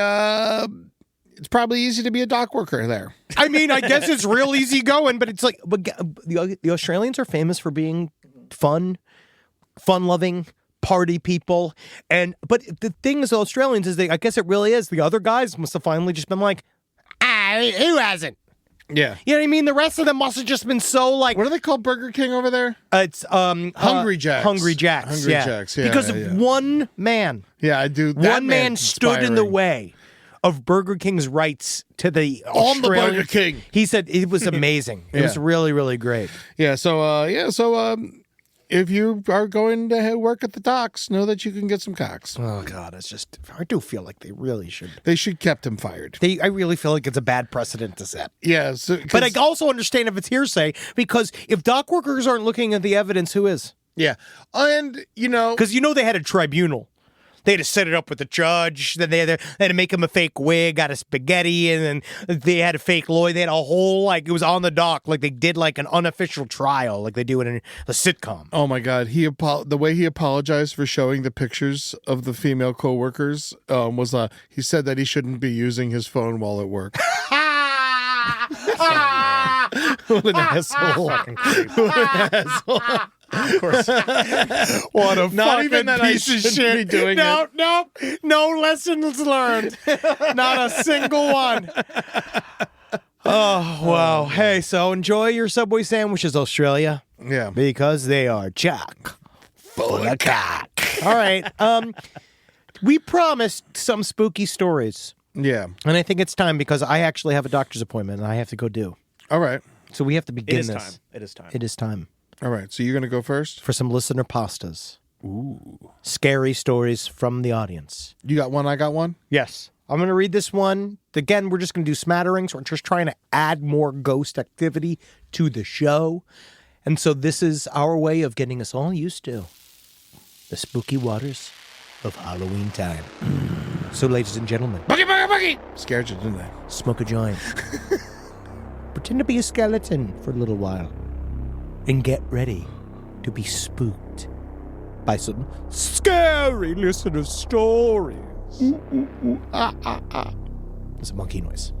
it's probably easy to be a dock worker there. I mean, I guess it's real easy going, but it's like the Australians are famous for being fun-loving, party people, but the thing is, Australians is I guess it really is. The other guys must have finally just been like, who hasn't? Yeah, you know what I mean. The rest of them must have just been so like, what do they call Burger King over there? It's Hungry Jacks. Hungry Jacks. Yeah, because of one man. Yeah, I do. One man stood in the way of Burger King's rights to the Australian. On the Burger King. He said it was amazing. It was really, really great. Yeah. So if you are going to work at the docks, know that you can get some cocks. Oh, God. I do feel like they really should. They should kept him fired. I really feel like it's a bad precedent to set. Yeah. But I also understand if it's hearsay, because if dock workers aren't looking at the evidence, who is? Yeah. And, because they had a tribunal. They had to set it up with the judge. Then they had to make him a fake wig out of spaghetti, and then they had a fake lawyer. They had a whole, it was on the dock, like they did an unofficial trial, like they do in a sitcom. Oh my God! The way he apologized for showing the pictures of the female co-workers was he said that he shouldn't be using his phone while at work. What an asshole! What an asshole! Of course. What a Not even fucking that piece I of shouldn't shit. be doing it. No lessons learned. Not a single one. Oh, wow. Hey, so enjoy your Subway sandwiches, Australia. Yeah. Because they are chock full of cock. All right. We promised some spooky stories. Yeah. And I think it's time, because I actually have a doctor's appointment and I have to go do. All right. So we have to begin this. It is time. It is time. All right, so you're going to go first? For some listener pastas. Ooh. Scary stories from the audience. You got one, I got one? Yes. I'm going to read this one. Again, we're just going to do smatterings. We're just trying to add more ghost activity to the show. And so this is our way of getting us all used to the spooky waters of Halloween time. So, ladies and gentlemen. Boogie, boogie, boogie! Scared you, didn't I? Smoke a joint. Pretend to be a skeleton for a little while. And get ready to be spooked by some scary listener stories. It's a monkey noise.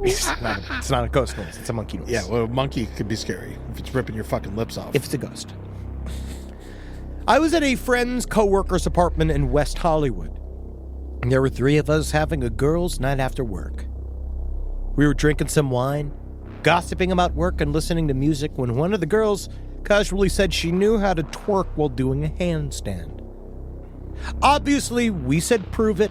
It's not a ghost noise. It's a monkey noise. Yeah, well, a monkey could be scary if it's ripping your fucking lips off. If it's a ghost. I was at a friend's co-worker's apartment in West Hollywood. And there were 3 of us having a girls' night after work. We were drinking some wine, gossiping about work and listening to music, when one of the girls casually said she knew how to twerk while doing a handstand. Obviously, we said prove it,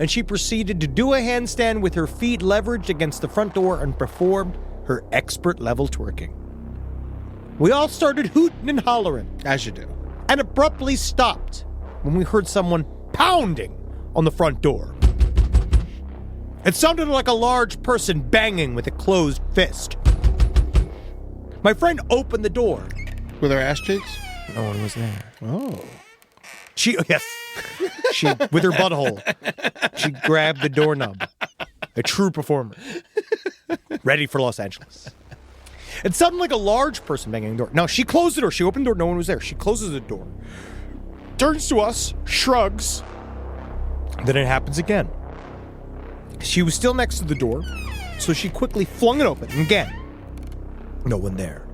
and she proceeded to do a handstand with her feet leveraged against the front door and performed her expert-level twerking. We all started hooting and hollering. As you do. And abruptly stopped when we heard someone pounding on the front door. It sounded like a large person banging with a closed fist. My friend opened the door. With her ass cheeks? No one was there. Oh. She with her butthole, she grabbed the doorknob. A true performer. Ready for Los Angeles. It sounded like a large person banging the door. Now, she closed the door. She opened the door. No one was there. She closes the door. Turns to us, shrugs. Then it happens again. She was still next to the door, so she quickly flung it open. And again, no one there.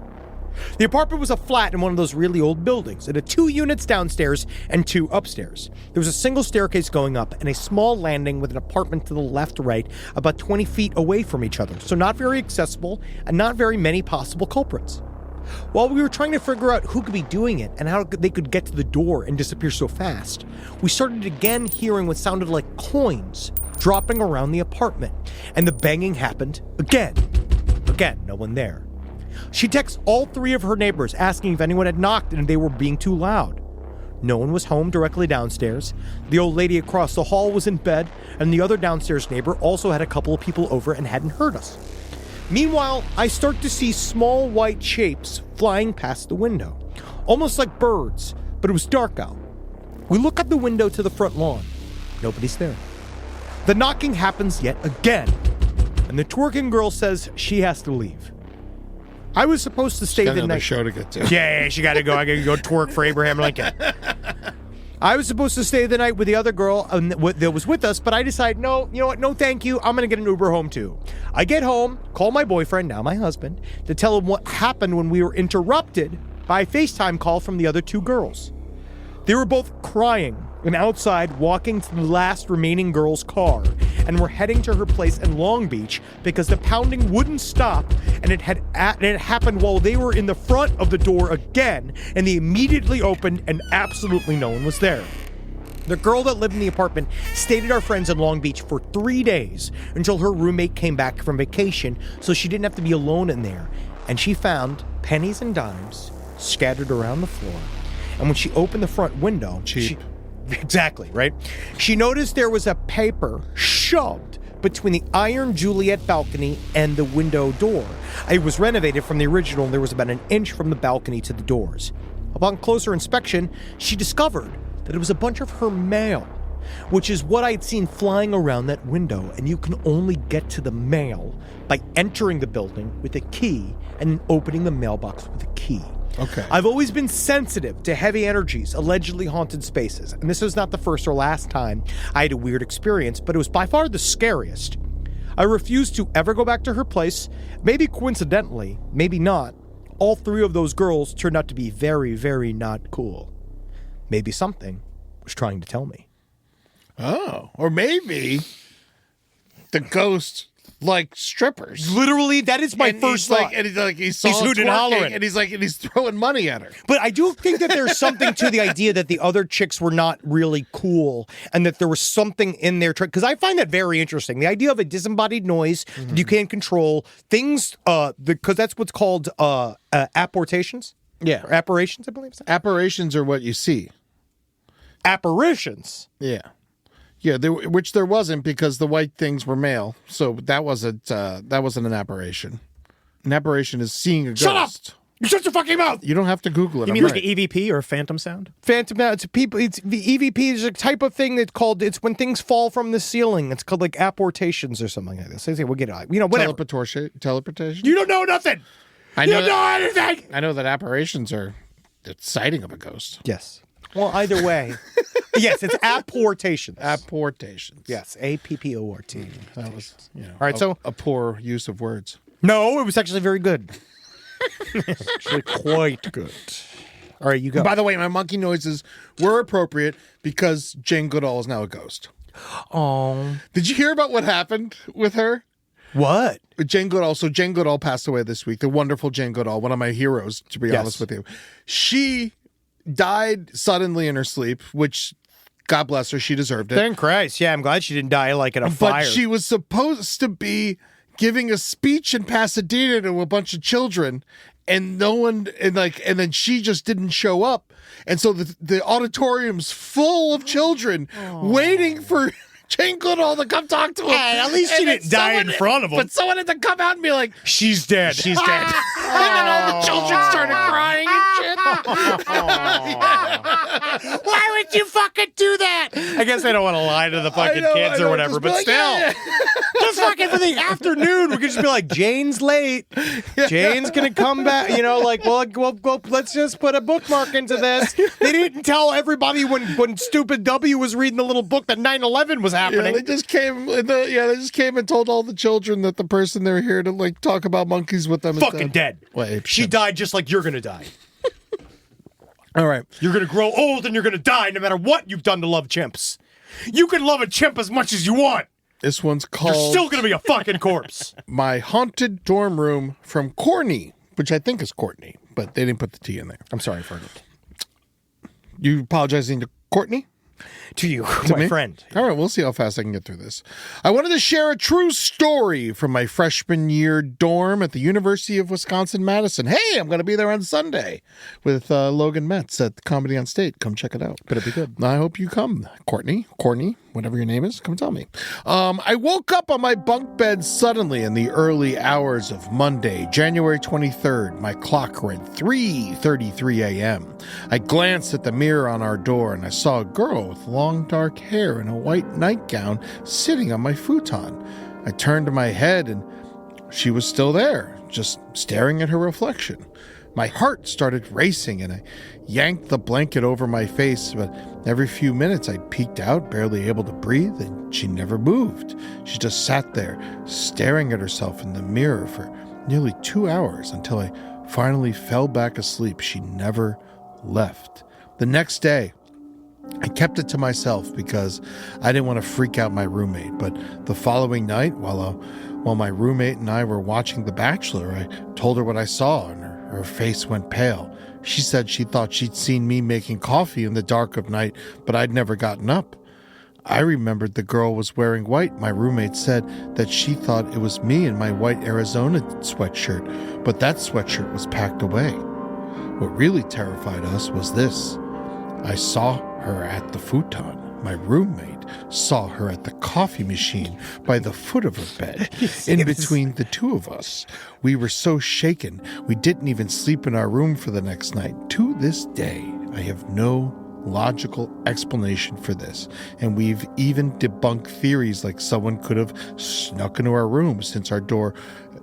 The apartment was a flat in one of those really old buildings. It had 2 units downstairs and 2 upstairs. There was a single staircase going up and a small landing with an apartment to the left or right, about 20 feet away from each other. So not very accessible and not very many possible culprits. While we were trying to figure out who could be doing it and how they could get to the door and disappear so fast, we started again hearing what sounded like coins dropping around the apartment, and the banging happened again. Again, no one there. She texts all 3 of her neighbors asking if anyone had knocked and they were being too loud. No one was home directly downstairs. The old lady across the hall was in bed, and the other downstairs neighbor also had a couple of people over and hadn't heard us. Meanwhile, I start to see small white shapes flying past the window, almost like birds, but it was dark out. We look out the window to the front lawn. Nobody's there. The knocking happens yet again, and the twerking girl says she has to leave. I was supposed to stay the night. Show to get to. Yeah, she got to go. I got to go twerk for Abraham Lincoln. I was supposed to stay the night with the other girl that was with us, but I decided, no, you know what? No, thank you. I'm going to get an Uber home too. I get home, call my boyfriend, now my husband, to tell him what happened when we were interrupted by a FaceTime call from the other 2 girls. They were both crying and outside walking to the last remaining girl's car and were heading to her place in Long Beach because the pounding wouldn't stop, and it had happened while they were in the front of the door again, and they immediately opened and absolutely no one was there. The girl that lived in the apartment stayed at our friends in Long Beach for 3 days until her roommate came back from vacation, so she didn't have to be alone in there, and she found pennies and dimes scattered around the floor. And when she opened the front window, exactly, right? She noticed there was a paper shoved between the iron Juliet balcony and the window door. It was renovated from the original, and there was about an inch from the balcony to the doors. Upon closer inspection, she discovered that it was a bunch of her mail, which is what I'd seen flying around that window, and you can only get to the mail by entering the building with a key and opening the mailbox with a key. Okay. I've always been sensitive to heavy energies, allegedly haunted spaces, and this was not the first or last time I had a weird experience, but it was by far the scariest. I refused to ever go back to her place. Maybe coincidentally, maybe not, all 3 of those girls turned out to be very, very not cool. Maybe something was trying to tell me. Oh, or maybe the ghost like strippers. Literally, that is my first thought. He's hooting and hollering, and he's throwing money at her. But I do think that there's something to the idea that the other chicks were not really cool, and that there was something in there. Because I find that very interesting. The idea of a disembodied noise that you can't control, things, because that's what's called apportations. Yeah, or apparitions, I believe. Apparitions are what you see. Apparitions. Yeah. Yeah, which there wasn't, because the white things were male, so that wasn't an apparition. An apparition is seeing a ghost. Shut up! You shut your fucking mouth! You don't have to Google it. You mean like the EVP or phantom sound? Phantom sound. It's the EVP is a type of thing that's called. It's when things fall from the ceiling. It's called like apportations or something like this. We'll get it. Whatever. Teleportation. You don't know nothing. You don't know anything. I know that apparitions are the sighting of a ghost. Yes. Well, either way. Yes, it's apportations. Apportations. Yes, APPORT. That was, all right, so a poor use of words. No, it was actually very good. Actually, quite good. All right, you go. By the way, my monkey noises were appropriate because Jane Goodall is now a ghost. Oh, did you hear about what happened with her? What? Jane Goodall. So Jane Goodall passed away this week. The wonderful Jane Goodall, one of my heroes, to be honest with you. She died suddenly in her sleep, which, God bless her, she deserved it. Thank Christ. Yeah, I'm glad she didn't die like in a fire. But she was supposed to be giving a speech in Pasadena to a bunch of children, and no one, and then she just didn't show up. And so the auditorium's full of children waiting for Jane Goodall to come talk to him. Hey, at least she didn't die in front of him. But someone had to come out and be like, she's dead. She's dead. And then all the children started crying and shit. Why would you fucking do that? I guess I don't want to lie to the fucking kids or whatever, but like, still. Yeah. Just fucking for the afternoon, we could just be like, Jane's late. Jane's going to come back. Well, let's just put a bookmark into this. They didn't tell everybody when Stupid W was reading the little book that 9/11 was happening. Yeah, they just came and told all the children that the person they were here to talk about monkeys with them fucking is dead. Wait, she died just like you're gonna die. All right, you're gonna grow old and you're gonna die no matter what you've done to love chimps. You can love a chimp as much as you want. This one's called. You're still gonna be a fucking corpse. My haunted dorm room from Corny, which I think is Courtney, but they didn't put the T in there. I'm sorry for it. You apologizing to Courtney? To you, To my me? friend. All right, we'll see how fast I can get through this. I wanted to share a true story from my freshman year dorm at the University of Wisconsin-Madison. Hey, I'm going to be there on Sunday with Logan Metz at Comedy on State. Come check it out. Better be good. I hope you come, Courtney, whatever your name is, come tell me. I woke up on my bunk bed suddenly in the early hours of Monday, January 23rd. My clock read 3:33 a.m. I glanced at the mirror on our door and I saw a girl with long dark hair and a white nightgown sitting on my futon. I turned my head and she was still there, just staring at her reflection. My heart started racing and I yanked the blanket over my face, but every few minutes I peeked out, barely able to breathe, and she never moved. She just sat there, staring at herself in the mirror for nearly 2 hours until I finally fell back asleep. She never left. The next day, I kept it to myself because I didn't want to freak out my roommate, but the following night, while my roommate and I were watching The Bachelor, I told her what I saw, and her face went pale. She said she thought she'd seen me making coffee in the dark of night, but I'd never gotten up. I remembered the girl was wearing white. My roommate said that she thought it was me in my white Arizona sweatshirt, but that sweatshirt was packed away. What really terrified us was this. I saw her at the futon. My roommate saw her at the coffee machine by the foot of her bed, in between the two of us. We were so shaken, we didn't even sleep in our room for the next night. To this day, I have no logical explanation for this, and we've even debunked theories like someone could have snuck into our room since our door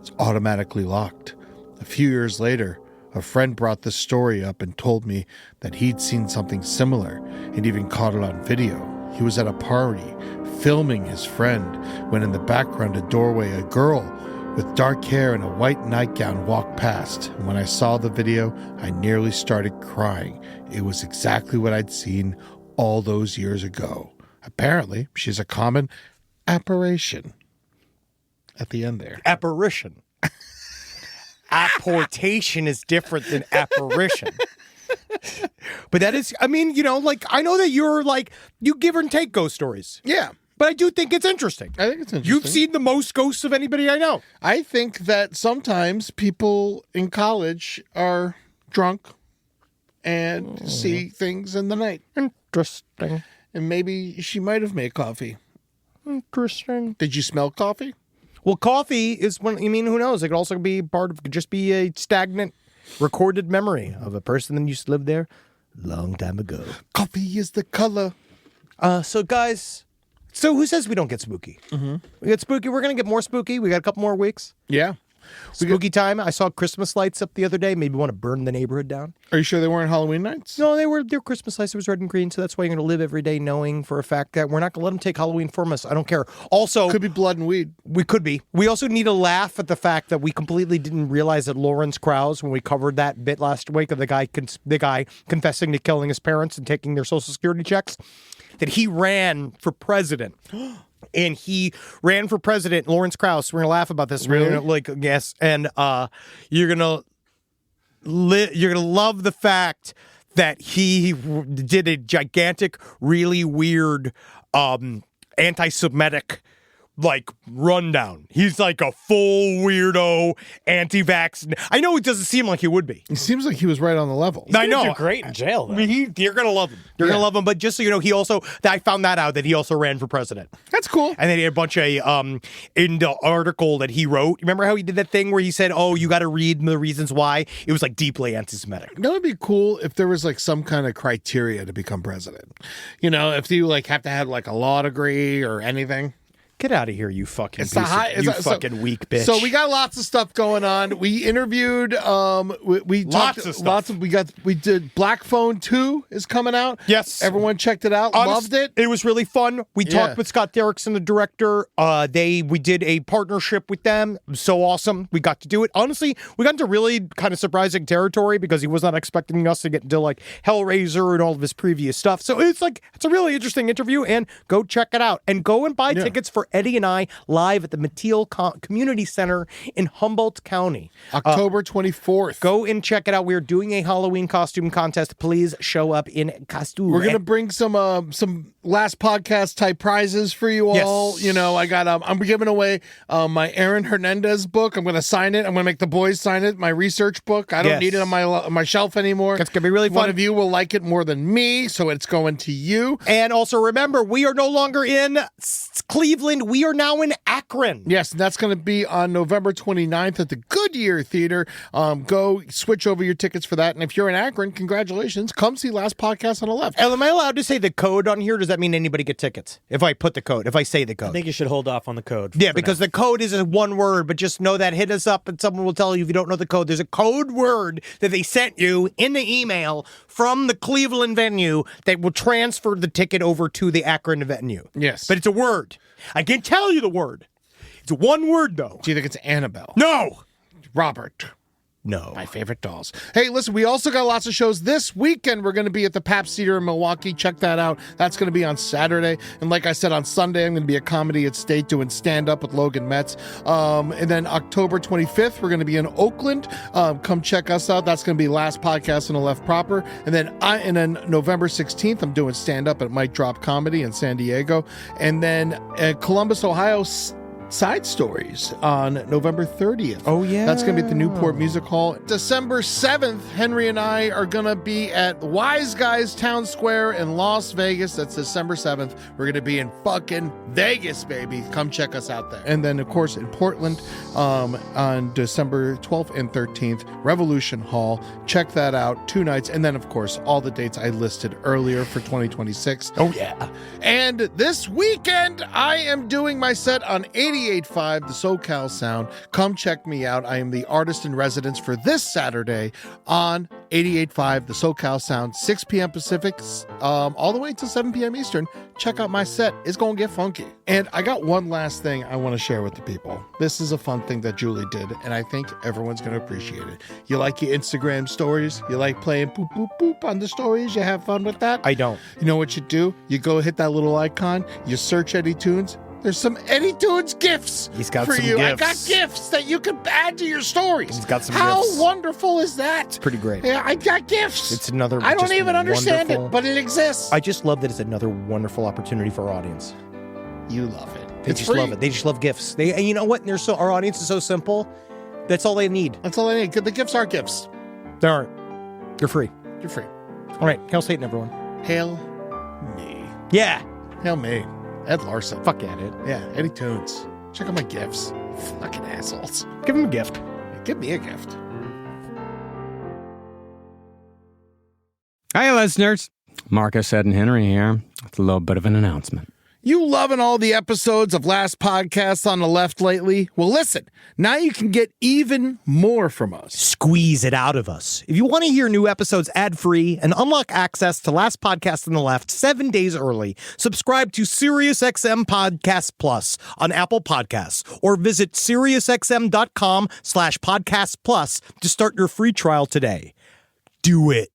is automatically locked. A few years later, a friend brought this story up and told me that he'd seen something similar and even caught it on video. He was at a party filming his friend when in the background a doorway, a girl with dark hair and a white nightgown walked past. And when I saw the video, I nearly started crying. It was exactly what I'd seen all those years ago. Apparently, she's a common apparition. At the end there. Apparition. Apportation is different than apparition. But that is, I mean, I know that you're you give and take ghost stories. Yeah. But I do think it's interesting. I think it's interesting. You've seen the most ghosts of anybody I know. I think that sometimes people in college are drunk and see things in the night. Interesting. And maybe she might have made coffee. Interesting. Did you smell coffee? Well, coffee is who knows? It could also be could just be a stagnant recorded memory of a person that used to live there a long time ago. Coffee is the color. So guys, who says we don't get spooky? Mm-hmm. We get spooky. We're going to get more spooky. We got a couple more weeks. Yeah. Spooky time. I saw Christmas lights up the other day. Maybe want to burn the neighborhood down. Are you sure they weren't Halloween nights? No, they're Christmas lights. It was red and green, so that's why you're going to live every day knowing for a fact that we're not going to let them take Halloween from us. I don't care. Also, Could be blood and weed. we could be. We also need to laugh at the fact that we completely didn't realize that Lawrence Krauss, when we covered that bit last week of the guy confessing to killing his parents and taking their Social Security checks, that he ran for president. And he ran for president, Lawrence Krauss. We're gonna laugh about this. Really? We're gonna, yes. And you're gonna love the fact that he did a gigantic, really weird, anti-Semitic rundown. He's like a full weirdo, anti-vax. I know it doesn't seem like he would be. It seems like he was right on the level. I know. Do great in jail, though. I mean, you're gonna love him. You're gonna love him. But just so you know, I found that out that he also ran for president. That's cool. And then he had a bunch of in the article that he wrote. Remember how he did that thing where he said, "Oh, you got to read the reasons why." It was deeply anti-Semitic. That would be cool if there was some kind of criteria to become president. If you have to have a law degree or anything. Get out of here, you fucking It's the high, fucking weak bitch. So we got lots of stuff going on. We interviewed. We Lots talked, of stuff. We did Black Phone 2 is coming out. Yes. Everyone checked it out. Loved it. It was really fun. We talked with Scott Derrickson, the director. We did a partnership with them. It was so awesome. We got to do it. Honestly, we got into really kind of surprising territory because he was not expecting us to get into Hellraiser and all of his previous stuff. So it's a really interesting interview, and go check it out and go and buy tickets for Eddie and I live at the Mateel Community Center in Humboldt County. October 24th. Go and check it out. We're doing a Halloween costume contest. Please show up in costume. We're gonna bring some last podcast type prizes for you all. Yes. You know, I got I'm giving away my Aaron Hernandez book. I'm gonna sign it. I'm gonna make the boys sign it. My research book. I don't need it on my shelf anymore. That's gonna be really fun. One of you will like it more than me, so it's going to you. And also remember, we are no longer in Cleveland. We are now in Akron. Yes, and that's going to be on November 29th at the Goodyear Theater. Go switch over your tickets for that. And if you're in Akron, congratulations. Come see Last Podcast on the Left. Am I allowed to say the code on here? Does that mean anybody get tickets? If I put the code, if I say the code. I think you should hold off on the code. Yeah, because the code is a one word, but just know that. Hit us up and someone will tell you if you don't know the code. There's a code word that they sent you in the email from the Cleveland venue that will transfer the ticket over to the Akron venue. Yes. But it's a word. I can't tell you the word. It's one word, though. Do you think it's Annabelle? No. Robert. No. My favorite dolls. Hey, listen, we also got lots of shows this weekend. We're going to be at the Pabst Theater in Milwaukee. Check that out. That's going to be on Saturday. And like I said, on Sunday, I'm going to be at Comedy at State doing stand-up with Logan Metz. And then October 25th, we're going to be in Oakland. Come check us out. That's going to be Last Podcast on the Left proper. And then November 16th, I'm doing stand-up at Mic Drop Comedy in San Diego. And then Columbus, Ohio, Side Stories on November 30th. Oh, yeah. That's going to be at the Newport Music Hall. December 7th, Henry and I are going to be at Wise Guys Town Square in Las Vegas. That's December 7th. We're going to be in fucking Vegas, baby. Come check us out there. And then, of course, in Portland on December 12th and 13th, Revolution Hall. Check that out. 2 nights. And then, of course, all the dates I listed earlier for 2026. Oh, yeah. And this weekend, I am doing my set on 88.5, the SoCal Sound. Come check me out. I am the artist in residence for this Saturday on 88.5, the SoCal Sound, 6 p.m. Pacific, all the way to 7 p.m. Eastern. Check out my set. It's going to get funky. And I got one last thing I want to share with the people. This is a fun thing that Julie did, and I think everyone's going to appreciate it. You like your Instagram stories? You like playing boop, boop, boop on the stories? You have fun with that? I don't. You know what you do? You go hit that little icon. You search Eddie Tunes. There's some Eddie Tunes gifts He's got for some you. gifts. I got gifts that you can add to your stories. He's got some How gifts. wonderful is that? It's pretty great. Yeah, I got gifts. It's another I don't just even understand wonderful- it, but it exists. I just love that it's another wonderful opportunity for our audience. You love it. They It's just free. love it. They just love gifts. And you know what? Our audience is so simple. That's all they need. That's all I need. The gifts are gifts. They aren't. They're free. You're free. All right. Hail Satan, everyone. Hail me. Yeah. Hail me. Ed Larson. Fuck yeah, dude. Yeah, Eddie Tunes. Check out my gifts. Fucking assholes. Give him a gift. Give me a gift. Hi, listeners. Marcus, Ed, and Henry here with a little bit of an announcement. You loving all the episodes of Last Podcast on the Left lately? Well, listen, now you can get even more from us. Squeeze it out of us. If you want to hear new episodes ad-free and unlock access to Last Podcast on the Left 7 days early, subscribe to SiriusXM Podcast Plus on Apple Podcasts or visit SiriusXM.com/Podcast Plus to start your free trial today. Do it.